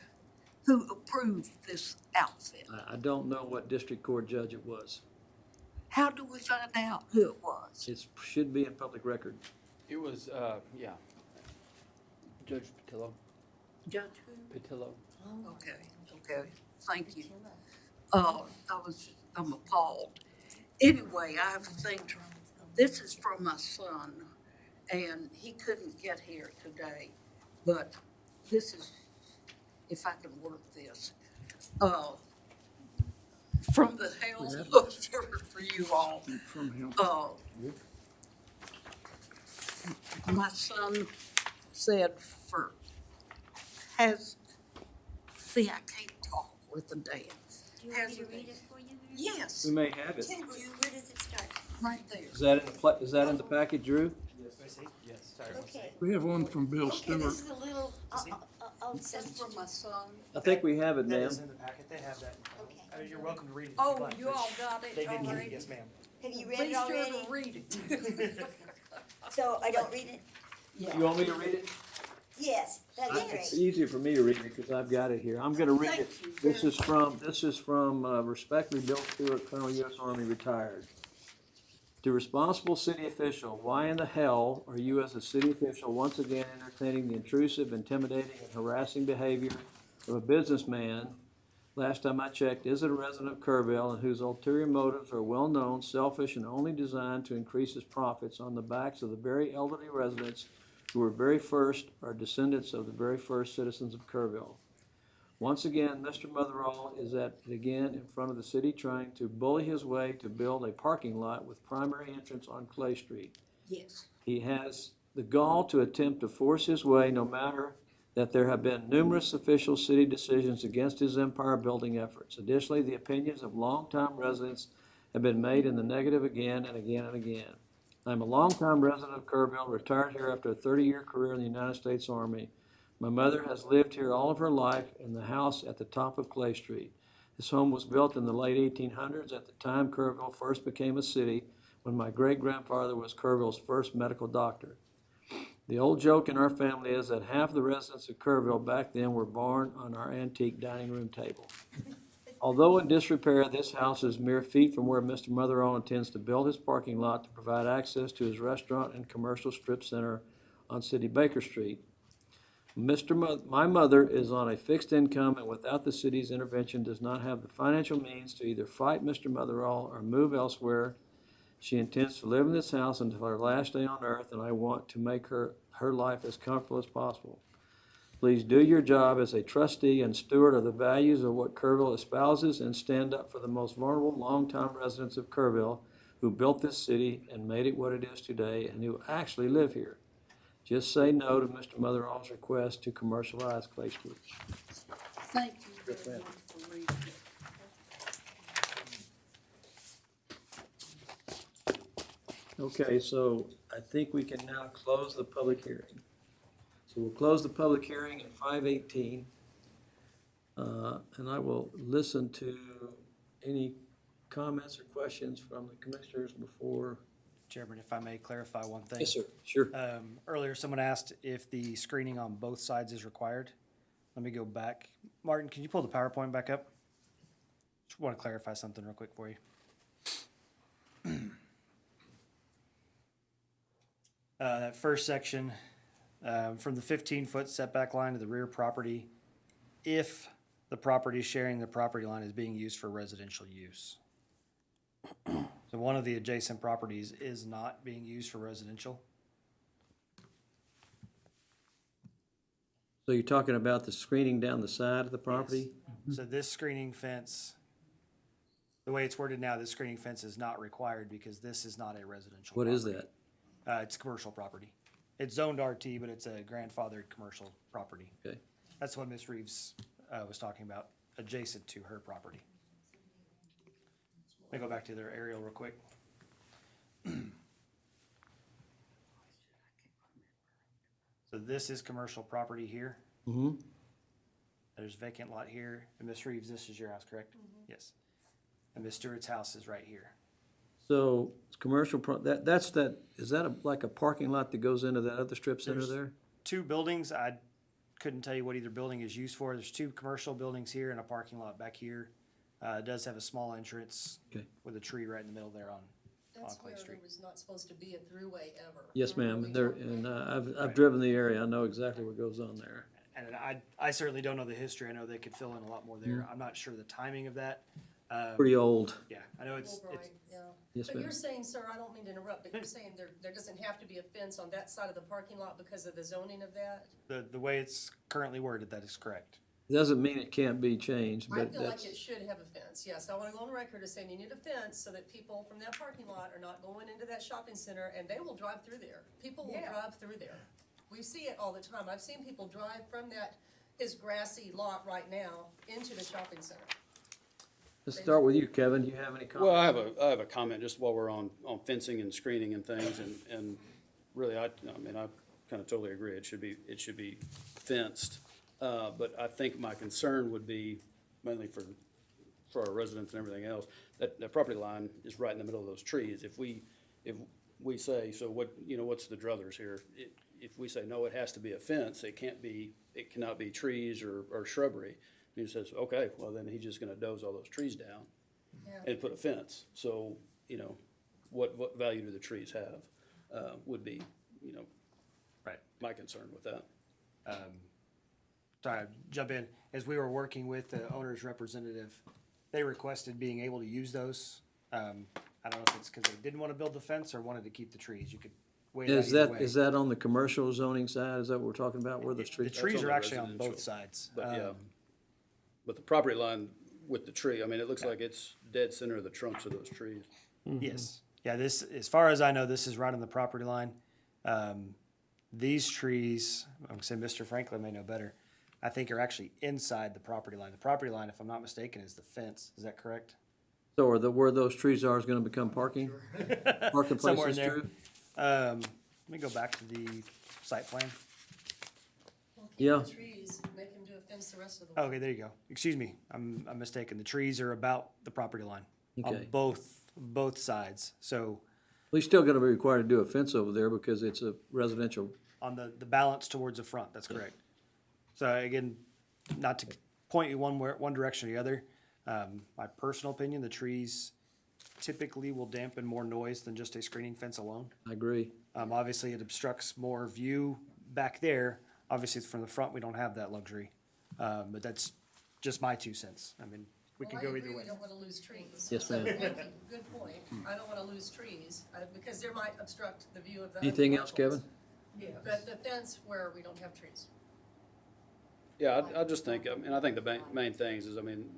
who approved this outfit? I don't know what district court judge it was. How do we find out who it was? It should be in public record. It was, yeah. Judge Patillo. Judge who? Patillo. Okay, thank you. I'm appalled. Anyway, I have a thing, this is from my son, and he couldn't get here today, but this is, if I can work this, from the hell for you all. From him. My son said I can't talk with the dad. Do you want me to read it for you? Yes, We may have it. Where does it start? right there. Is that in the package, Drew? Yes, sorry. Okay. We have one from Bill Okay, Stewart. this is a little, I'll This is from my son. I think we have it, That ma'am. is in the packet, they have that. Okay. I mean, you're welcome to read it if Oh, you'd like. you but all got it They did give already? it, yes, ma'am. Have you read Be it sure already? to read it. So I don't read it? You want me to read it? Yes, that'd be It's great. easier for me to read it because I've got it here. I'm gonna read it. Thank you This is from respectfully Bill Stewart, Colonel U.S. Army, retired. To responsible city official, why in the hell are you as a city official once again entertaining the intrusive, intimidating, and harassing behavior of a businessman, last time I checked, is a resident of Kerrville and whose ulterior motives are well-known, selfish, and only designed to increase his profits on the backs of the very elderly residents who were very first, are descendants of the very first citizens of Kerrville. Once again, Mr. Motherall is at it again in front of the city trying to bully his way to build a parking lot with primary entrance on Clay Street. Yes. He has the gall to attempt to force his way, no matter that there have been numerous official city decisions against his empire building efforts. Additionally, the opinions of longtime residents have been made in the negative again and again and again. I'm a longtime resident of Kerrville, retired here after a 30-year career in the United States Army. My mother has lived here all of her life in the house at the top of Clay Street. This home was built in the late 1800s, at the time Kerrville first became a city, when my great-grandfather was Kerrville's first medical doctor. The old joke in our family is that half the residents of Kerrville back then were born on our antique dining room table. Although in disrepair, this house is mere feet from where Mr. Motherall intends to build his parking lot to provide access to his restaurant and commercial strip center on City Baker Street. My mother is on a fixed income and without the city's intervention does not have the financial means to either fight Mr. Motherall or move elsewhere. She intends to live in this house until her last day on earth, and I want to make her life as comfortable as possible. Please do your job as a trustee and steward of the values of what Kerrville espouses and stand up for the most vulnerable longtime residents of Kerrville who built this city and made it what it is today and who actually live here. Just say no to Mr. Motherall's request to commercialize Clay Street. Thank you very much for reading it. Okay, so I think we can now close the public hearing. So we'll close the public hearing at 5:18. And I will listen to any comments or questions from the commissioners before. Chairman, if I may clarify one thing. Yes, sir. Sure. Earlier, someone asked if the screening on both sides is required. Let me go back. Martin, can you pull the PowerPoint back up? Just want to clarify something real quick for you. That first section, from the 15-foot setback line to the rear property, if the property sharing the property line is being used for residential use. So one of the adjacent properties is not being used for residential. So you're talking about the screening down the side of the property? So this screening fence, the way it's worded now, this screening fence is not required because this is not a residential What is property. that? It's commercial property. It's zoned RT, but it's a grandfathered commercial property. Okay. That's what Ms. Reeves was talking about, adjacent to her property. Let me go back to their aerial real quick. So this is commercial property here. Mm-hmm. There's a vacant lot here, and Ms. Reeves, this is your house, correct? Yes. And Ms. Stewart's house is right here. So, it's is that like a parking lot that goes into that other strip center There's- there? Two buildings, I couldn't tell you what either building is used for. There's two commercial buildings here and a parking lot back here. It does have a small entrance Okay. with a tree right in the middle there on That's Clay where Street. there was not supposed to be a throughway ever. Yes, ma'am, We and there, talked and about I've driven the area, I know exactly what goes on there. And I certainly don't know the history. I know they could fill in a lot more there. I'm not sure the timing of that. Pretty old, Yeah, I know it's, Fulbright, yeah. yes, But ma'am. you're saying, sir, I don't mean to interrupt, but you're saying there doesn't have to be a fence on that side of the parking lot because of the zoning of that? the way it's currently worded, that is correct. Doesn't mean it can't be changed, I but feel like that's, it should have a fence, yes. I wanna go on record as saying you need a fence so that people from that parking lot are not going into that shopping center and they will drive through there. People will drive through there. We see it all the time. I've seen people drive from his grassy lot right now into the shopping center. let's start with you, Kevin, do you have any comments? Well, I have a comment just while we're on fencing and screening and things, and really, I mean, I kind of totally agree. It should be fenced. But I think my concern would be mainly for our residents and everything else, that the property line is right in the middle of those trees. If we say, so what, what's the druthers here? If we say, no, it has to be a fence, it cannot be trees or shrubbery. And he says, okay, well, then he's just gonna doze all those trees down and put a fence. So, what value do the trees have, would be, Right. my concern with that. Sorry, jump in. As we were working with the owner's representative, they requested being able to use those. I don't know if it's because they didn't want to build the fence or wanted to keep the trees. You could weigh it out Is either that, way. is that on the commercial zoning side, is that what we're talking about, where the The street? trees on are the actually on residential. both sides. But yeah, but the property line with the tree, I mean, it looks like it's dead center of the trunks of those trees. Yes. Yeah, this, as far as I know, this is right on the property line. These trees, I'm gonna say Mr. Franklin may know better, I think are actually inside the property line. The property line, if I'm not mistaken, is the fence. Is that correct? So where those trees are is gonna become parking? Parking Somewhere in places there. too? Let me go back to the site plan. Well, keep Yeah. the trees, make him do a fence the rest of the way. Okay, there you go. Excuse me, I'm mistaken. The trees are about the property line on Okay. both sides. So Well, you're still gonna be required to do a fence over there because it's a residential. on the balance towards the front, that's correct. So again, not to point you one direction or the other, my personal opinion, the trees typically will dampen more noise than just a screening fence alone. I agree. Obviously, it obstructs more view back there. Obviously, from the front, we don't have that luxury. But that's just my 2 cents. I mean, we could go either Well, I agree, way. we don't wanna lose trees. Yes, So, ma'am. thank you. Good point. I don't wanna lose trees, because there might obstruct the view of the. Anything other else, vehicles. Kevin? Yeah, but the fence where we don't have trees. Yeah, I just think, I think the main things is, I mean,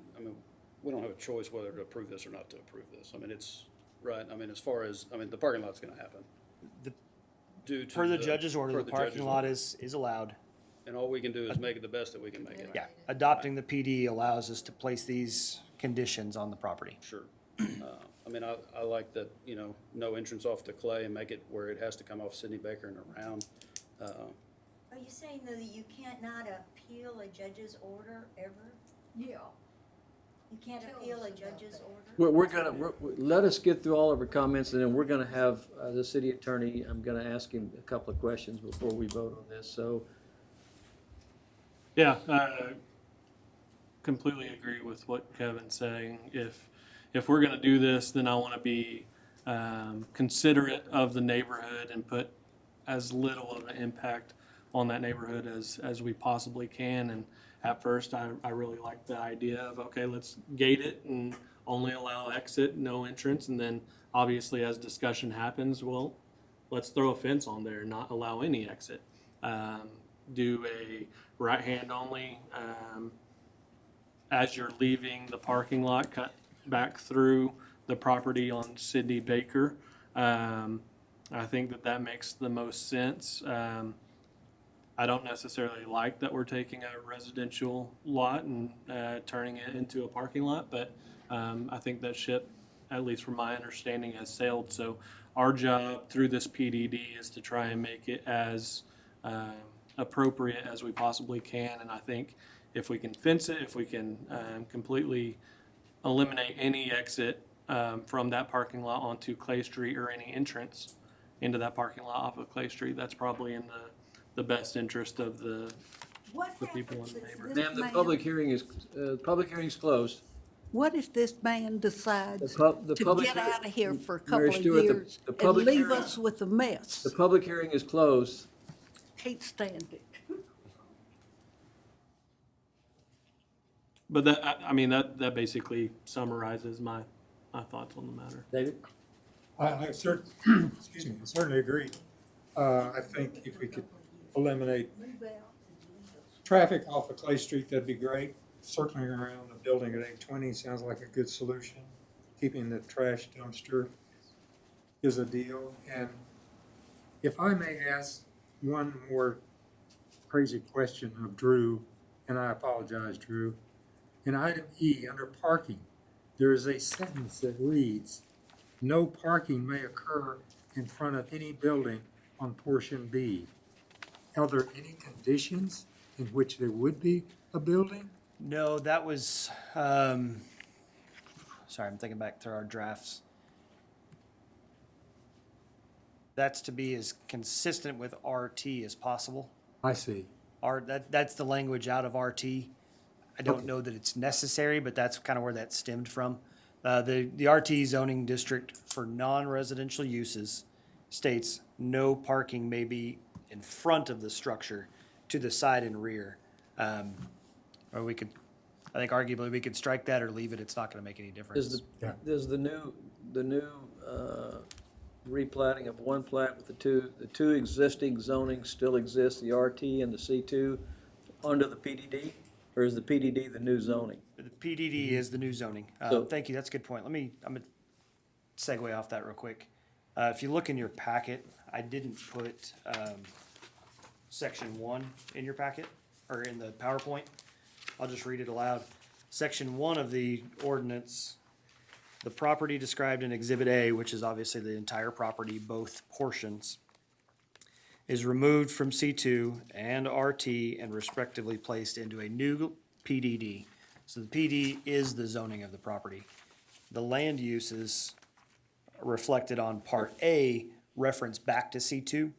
we don't have a choice whether to approve this or not to approve this. I mean, it's, right, I mean, as far as, the parking lot's gonna happen. The- Due to Per the judge's order, per the parking judge's lot order. is allowed. And all we can do is make it the best that we can make it. Yeah, adopting the PD allows us to place these conditions on the property. Sure. I like that, no entrance off to Clay and make it where it has to come off Sidney Baker and around. Are you saying though that you can't not appeal a judge's order ever? Yeah. You can't Tell appeal us a about judge's that. order? Let us get through all of our comments, and then we're gonna have, the city attorney, I'm gonna ask him a couple of questions before we vote on this, so. Yeah, completely agree with what Kevin's saying. If we're gonna do this, then I wanna be considerate of the neighborhood and put as little of an impact on that neighborhood as we possibly can. And at first, I really liked the idea of, okay, let's gate it and only allow exit, no entrance. And then obviously as discussion happens, well, let's throw a fence on there and not allow any exit. Do a right hand only, as you're leaving the parking lot, cut back through the property on Sidney Baker. I think that makes the most sense. I don't necessarily like that we're taking a residential lot and turning it into a parking lot, but I think that ship, at least from my understanding, has sailed. So our job through this PDD is to try and make it as appropriate as we possibly can. And I think if we can fence it, if we can completely eliminate any exit from that parking lot onto Clay Street or any entrance into that parking lot off of Clay Street, that's probably in the best interest of the people in the neighborhood. Ma'am, the public hearing is closed. What if this man decides The to public get hear- out of here for a Mary couple of Stewart, years the and public leave hearing- us with a mess? The public hearing is closed. Can't stand it. But that basically summarizes my thoughts on the matter. David? I certainly agree. I think if we could eliminate traffic off of Clay Street, that'd be great. Circling around the building at 820 sounds like a good solution. Keeping the trash dumpster is a deal. And if I may ask one more crazy question of Drew, and I apologize, Drew. In item E, under parking, there is a sentence that reads, "No parking may occur in front of any building on portion B." Are there any conditions in which there would be a building? No, that was, sorry, I'm thinking back through our drafts. That's to be as consistent with RT as possible. I see. That's the language out of RT. I don't know that it's necessary, but that's kind of where that stemmed from. The RT zoning district for non-residential uses states no parking may be in front of the structure, to the side and rear. Or we could, I think arguably we could strike that or leave it. It's not gonna make any difference. Does the new replatting of one plat with the two existing zonings still exist, the RT and the C2, under the PDD? Or is the PDD the new zoning? The PDD is the new zoning. So- Thank you, that's a good point. I'm gonna segue off that real quick. If you look in your packet, I didn't put, section 1 in your packet, or in the PowerPoint. I'll just read it aloud. Section 1 of the ordinance, the property described in Exhibit A, which is obviously the entire property, both portions, is removed from C2 and RT and respectively placed into a new PDD. So the PD is the zoning of the property. The land uses reflected on Part A reference back to C2.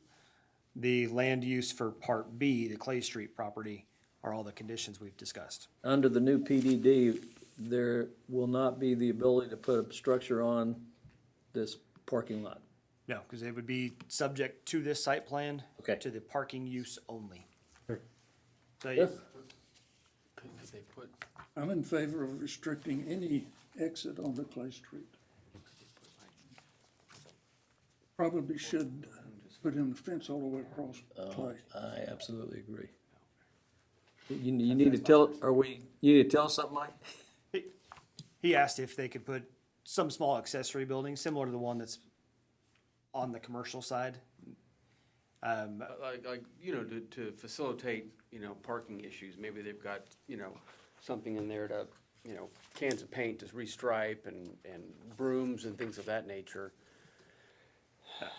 The land use for Part B, the Clay Street property, are all the conditions we've discussed. Under the new PDD, there will not be the ability to put a structure on this parking lot. No, because it would be subject to this site plan. Okay. To the parking use only. Okay. So Jeff? I'm in favor of restricting any exit onto Clay Street. Probably should put in the fence all the way across Clay. I absolutely agree. You need to tell, you need to tell us something, Mike? he asked if they could put some small accessory building, similar to the one that's on the commercial side. Like, to facilitate, parking issues, maybe they've got, something in there to, cans of paint to restripe and brooms and things of that nature.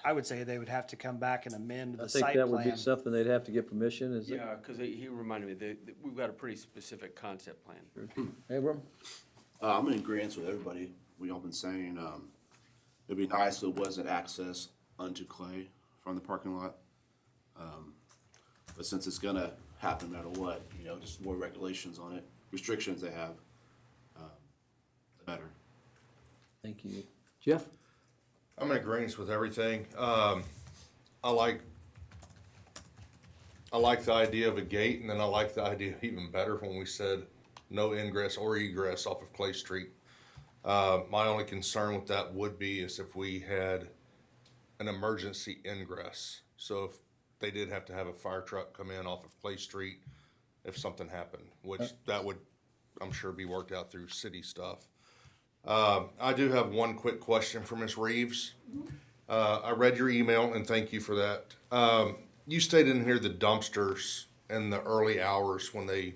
I would say they would have to come back and amend I the think site that would be plan. something they'd have to get permission, is it? Yeah, because he reminded me that we've got a pretty specific concept plan. Abram? I'm in agreement with everybody. We all been saying, it'd be nice if it wasn't access onto Clay from the parking lot. But since it's gonna happen no matter what, just more regulations on it, restrictions they have, the better. Thank you. Jeff? I'm in agreement with everything. I like the idea of a gate, and then I like the idea even better when we said no ingress or egress off of Clay Street. My only concern with that would be is if we had an emergency ingress. So if they did have to have a fire truck come in off of Clay Street if something happened, which that would, I'm sure, be worked out through city stuff. I do have one quick question for Ms. Reeves. I read your email and thank you for that. You stated in here the dumpsters in the early hours when they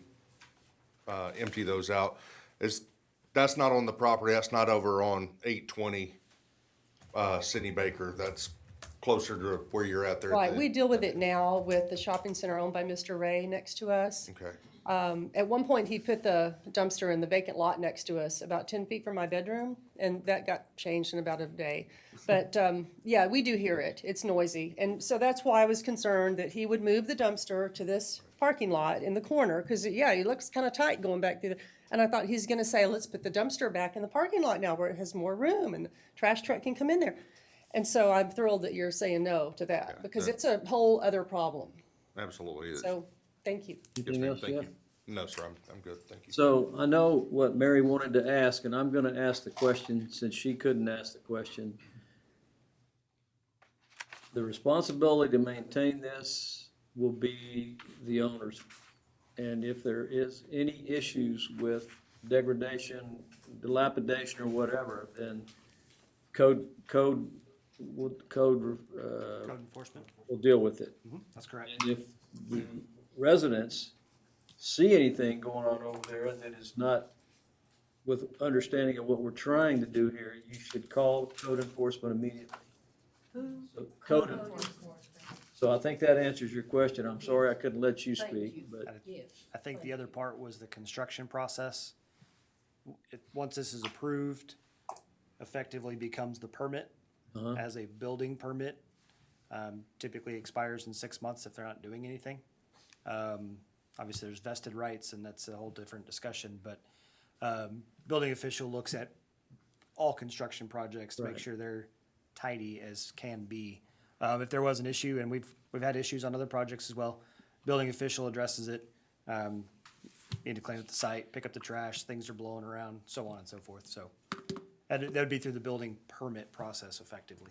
empty those out. That's not on the property, that's not over on 820 Sidney Baker, that's closer to where you're at there. Right, we deal with it now with the shopping center owned by Mr. Ray next to us. Okay. At one point, he put the dumpster in the vacant lot next to us, about 10 feet from my bedroom, and that got changed in about a day. But yeah, we do hear it. It's noisy. And so that's why I was concerned that he would move the dumpster to this parking lot in the corner, because, yeah, he looks kind of tight going back through the, and I thought he's going to say, let's put the dumpster back in the parking lot now where it has more room and the trash truck can come in there. And so I'm thrilled that you're saying no to that, because it's a whole other problem. Absolutely is. So, thank you. Yes, Anything ma'am, else, thank Jeff? you. No, sir, I'm good, thank you. So I know what Mary wanted to ask, and I'm gonna ask the question since she couldn't ask the question. The responsibility to maintain this will be the owner's. And if there is any issues with degradation, dilapidation or whatever, then code Code enforcement? will deal with it. That's correct. And if the residents see anything going on over there that is not with understanding of what we're trying to do here, you should call code enforcement immediately. So code enforcement. So I think that answers your question. I'm sorry I couldn't let you speak, but I think the other part was the construction process. Once this is approved, effectively becomes the permit as a building permit. Typically expires in 6 months if they're not doing anything. Obviously, there's vested rights, and that's a whole different discussion, but building official looks at all construction projects to make Right. sure they're tidy as can be. If there was an issue, and we've had issues on other projects as well, building official addresses it. Need to clean up the site, pick up the trash, things are blowing around, so on and so forth. So that would be through the building permit process effectively.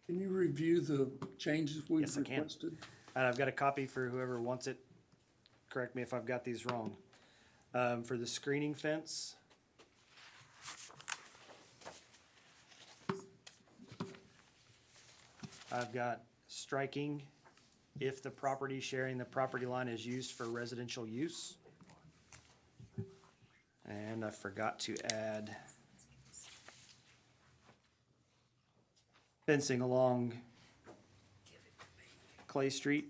Can you review the changes we've Yes, I can. requested? And I've got a copy for whoever wants it. Correct me if I've got these wrong. For the screening fence. I've got striking if the property sharing the property line is used for residential use. And I forgot to add fencing along Clay Street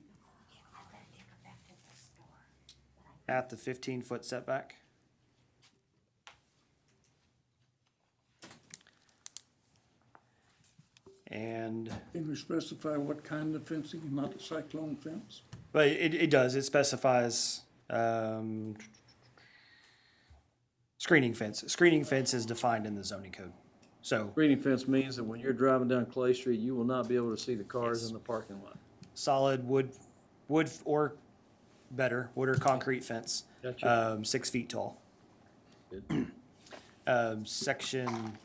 at the 15-foot setback. And, Can we specify what kind of fencing, not the cyclone fence? but it does, it specifies, screening fence. Screening fence is defined in the zoning code. So screening fence means that when you're driving down Clay Street, you will not be able to see the cars in the parking lot. solid wood or better, wood or concrete fence, Gotcha. 6 feet tall. Good. Section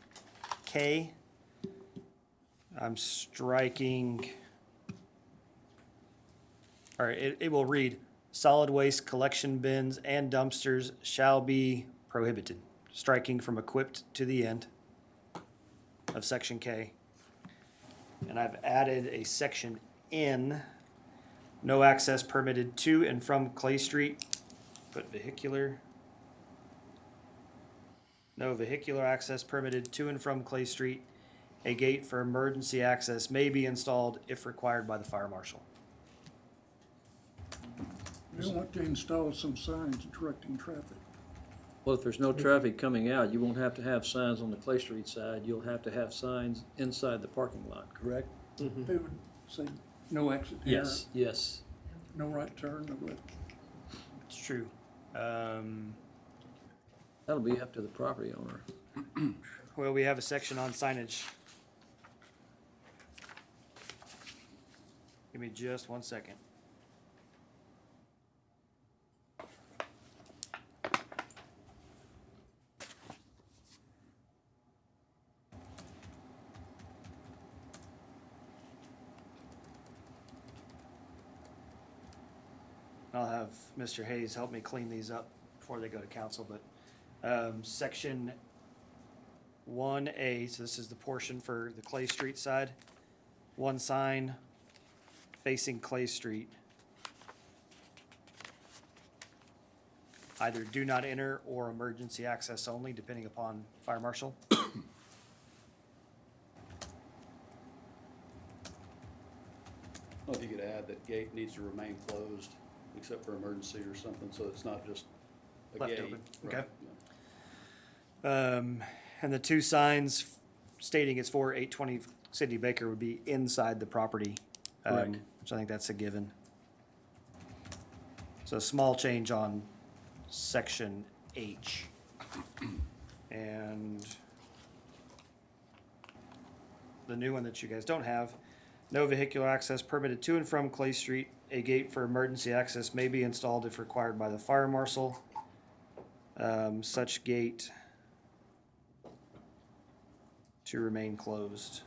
K, I'm striking, all right, it will read, solid waste collection bins and dumpsters shall be prohibited. Striking from equipped to the end of section K. And I've added a section N, no access permitted to and from Clay Street, put vehicular. No vehicular access permitted to and from Clay Street. A gate for emergency access may be installed if required by the fire marshal. We want to install some signs directing traffic. Well, if there's no traffic coming out, you won't have to have signs on the Clay Street side. You'll have to have signs inside the parking lot, correct? They would say, no exit here. Yes. No right turn, no left. It's true. That'll be up to the property owner. Well, we have a section on signage. Give me just 1 second. I'll have Mr. Hayes help me clean these up before they go to council, but section 1A, so this is the portion for the Clay Street side. One sign facing Clay Street. Either do not enter or emergency access only, depending upon fire marshal. Well, if you could add that gate needs to remain closed except for emergency or something, so it's not just a Left gate. open, Right, okay. yeah. And the two signs stating it's for 820 Sidney Baker would be inside the property. Correct. Which I think that's a given. So a small change on section H. And the new one that you guys don't have, no vehicular access permitted to and from Clay Street. A gate for emergency access may be installed if required by the fire marshal. Such gate to remain closed.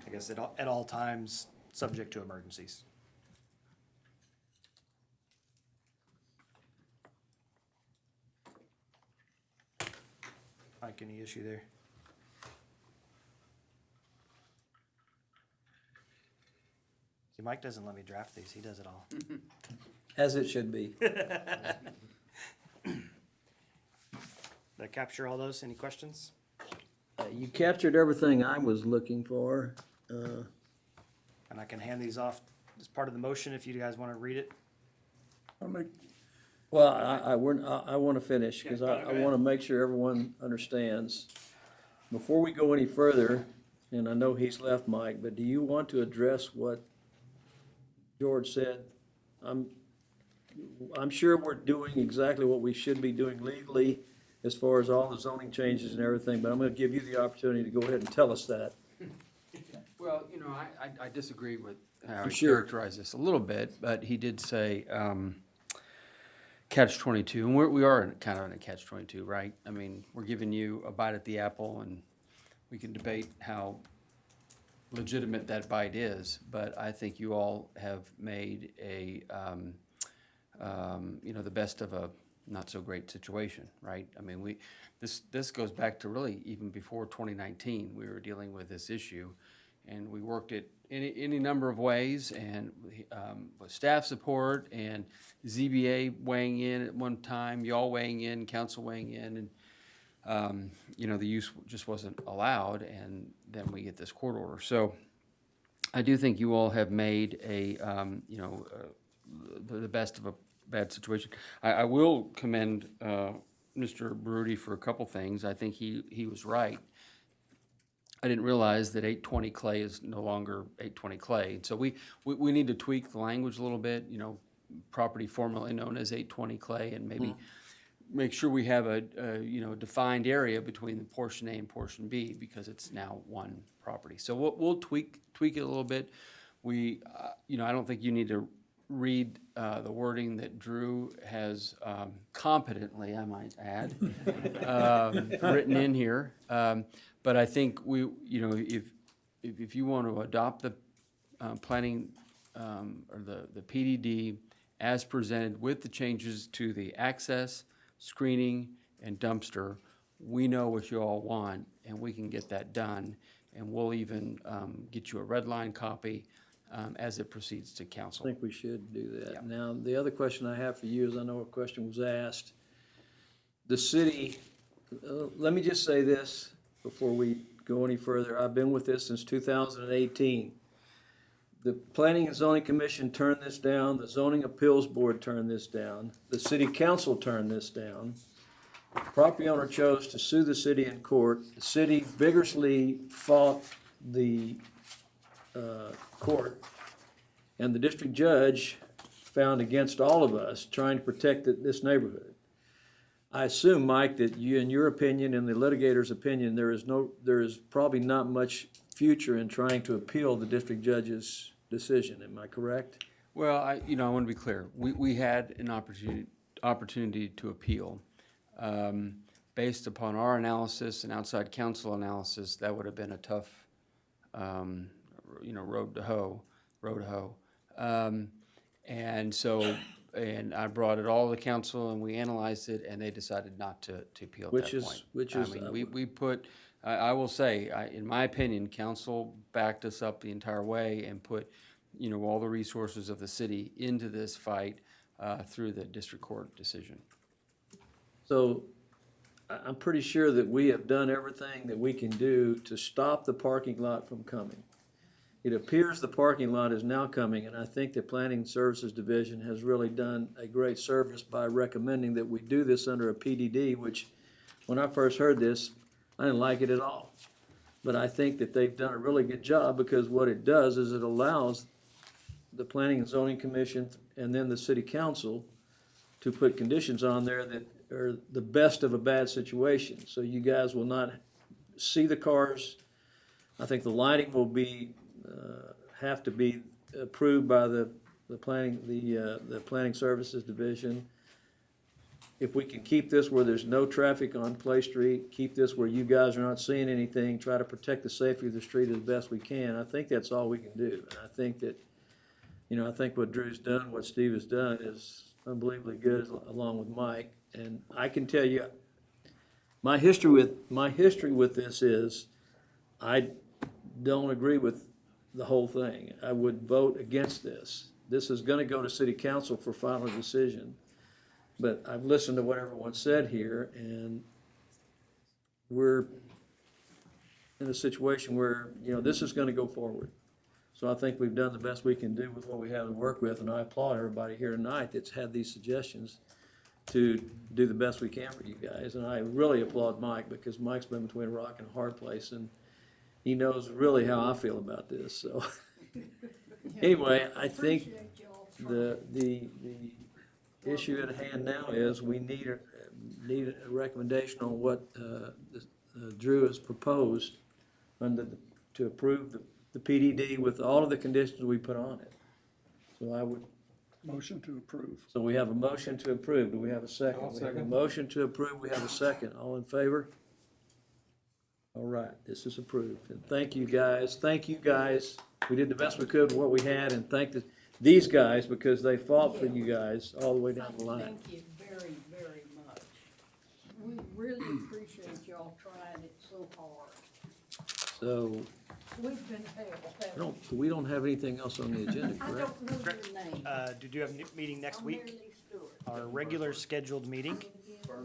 I guess at all times, subject to emergencies. Mike, any issue there? See, Mike doesn't let me draft these, he does it all. As it should be. Did I capture all those? Any questions? You captured everything I was looking for. And I can hand these off as part of the motion if you guys want to read it. I'll make, Well, I want to finish, because I want to make sure everyone understands. Before we go any further, and I know he's left, Mike, but do you want to address what George said? I'm sure we're doing exactly what we should be doing legally as far as all the zoning changes and everything, but I'm going to give you the opportunity to go ahead and tell us that. Well, you know, I disagree with how he Sure. characterized this a little bit, but he did say, catch-22, and we are kind of in a catch-22, right? I mean, we're giving you a bite at the apple, and we can debate how legitimate that bite is, but I think you all have made a, you know, the best of a not-so-great situation, right? I mean, this goes back to really even before 2019, we were dealing with this issue, and we worked it any number of ways, and with staff support and ZBA weighing in at one time, y'all weighing in, council weighing in, and you know, the use just wasn't allowed, and then we get this court order. So I do think you all have made a, you know, the best of a bad situation. I will commend Mr. Baruti for a couple things. I think he was right. I didn't realize that 820 Clay is no longer 820 Clay. So we need to tweak the language a little bit, you know, property formerly known as 820 Clay, and maybe make sure we have a you know, defined area between the portion A and portion B, because it's now one property. So we'll tweak it a little bit. We, you know, I don't think you need to read the wording that Drew has competently, I might add, written in here. But I think we, you know, if you want to adopt the planning or the PDD as presented with the changes to the access, screening, and dumpster, we know what you all want, and we can get that done. And we'll even get you a red line copy as it proceeds to council. I think we should do that. Now, the other question I have for you is, I know a question was asked. The city, let me just say this before we go any further. I've been with this since 2018. The Planning and Zoning Commission turned this down. The Zoning Appeals Board turned this down. The City Council turned this down. The property owner chose to sue the city in court. The city vigorously fought the court, and the district judge found against all of us trying to protect this neighborhood. I assume, Mike, that you, in your opinion and the litigator's opinion, there is probably not much future in trying to appeal the district judge's decision. Am I correct? Well, I want to be clear. We had an opportunity to appeal. Based upon our analysis and outside counsel analysis, that would have been a tough, road to hoe. And I brought it all to council, and we analyzed it, and they decided not to appeal at that point. I will say, in my opinion, council backed us up the entire way and put, all the resources of the city into this fight through the district court decision. So I'm pretty sure that we have done everything that we can do to stop the parking lot from coming. It appears the parking lot is now coming, and I think the Planning Services Division has really done a great service by recommending that we do this under a PDD, which, when I first heard this, I didn't like it at all. But I think that they've done a really good job, because what it does is it allows the Planning and Zoning Commission and then the City Council to put conditions on there that are the best of a bad situation. So you guys will not see the cars. I think the lighting will be, have to be approved by the Planning Services Division. If we can keep this where there's no traffic on Clay Street, keep this where you guys are not seeing anything, try to protect the safety of the street as best we can, I think that's all we can do. And I think that, I think what Drew's done, what Steve has done is unbelievably good, along with Mike. And I can tell you, my history with this is, I don't agree with the whole thing. I would vote against this. This is gonna go to City Council for final decision. But I've listened to what everyone said here, and we're in a situation where, this is gonna go forward. So I think we've done the best we can do with what we have to work with, and I applaud everybody here tonight that's had these suggestions to do the best we can for you guys. And I really applaud Mike, because Mike's been between a rock and a hard place, and he knows really how I feel about this, so. Anyway, I think the issue at hand now is we need a recommendation on what Drew has proposed to approve the PDD with all of the conditions we put on it. So I would. Motion to approve. So we have a motion to approve. Do we have a second? I'll We have a second. motion to approve. We have a second. All in favor? All right, this is approved. And thank you, guys. Thank you, guys. We did the best we could with what we had, and thank these guys, because they fought for you guys all the way down the line. Thank you very, very much. We really appreciate y'all trying it so hard. So We've been held. we don't have anything else on the agenda, I correct? don't know your name. Did you have a meeting next I'm week? Mary Lee Stewart. Our regular scheduled meeting.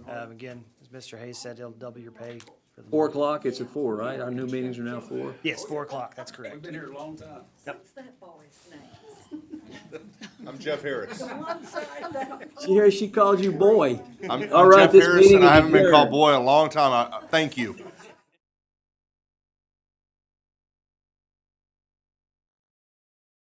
Again, as Mr. Hayes said, he'll double your pay for the. 4 o'clock, it's at 4, right? Our new meetings are now 4. Yes, 4 o'clock, that's correct. been here a long time. What's that boy's name? I'm Jeff Harris. The one side She called you boy. I'm All right, Jeff this Harris, meeting and I is haven't been called adjourned. boy in a long time. Thank you.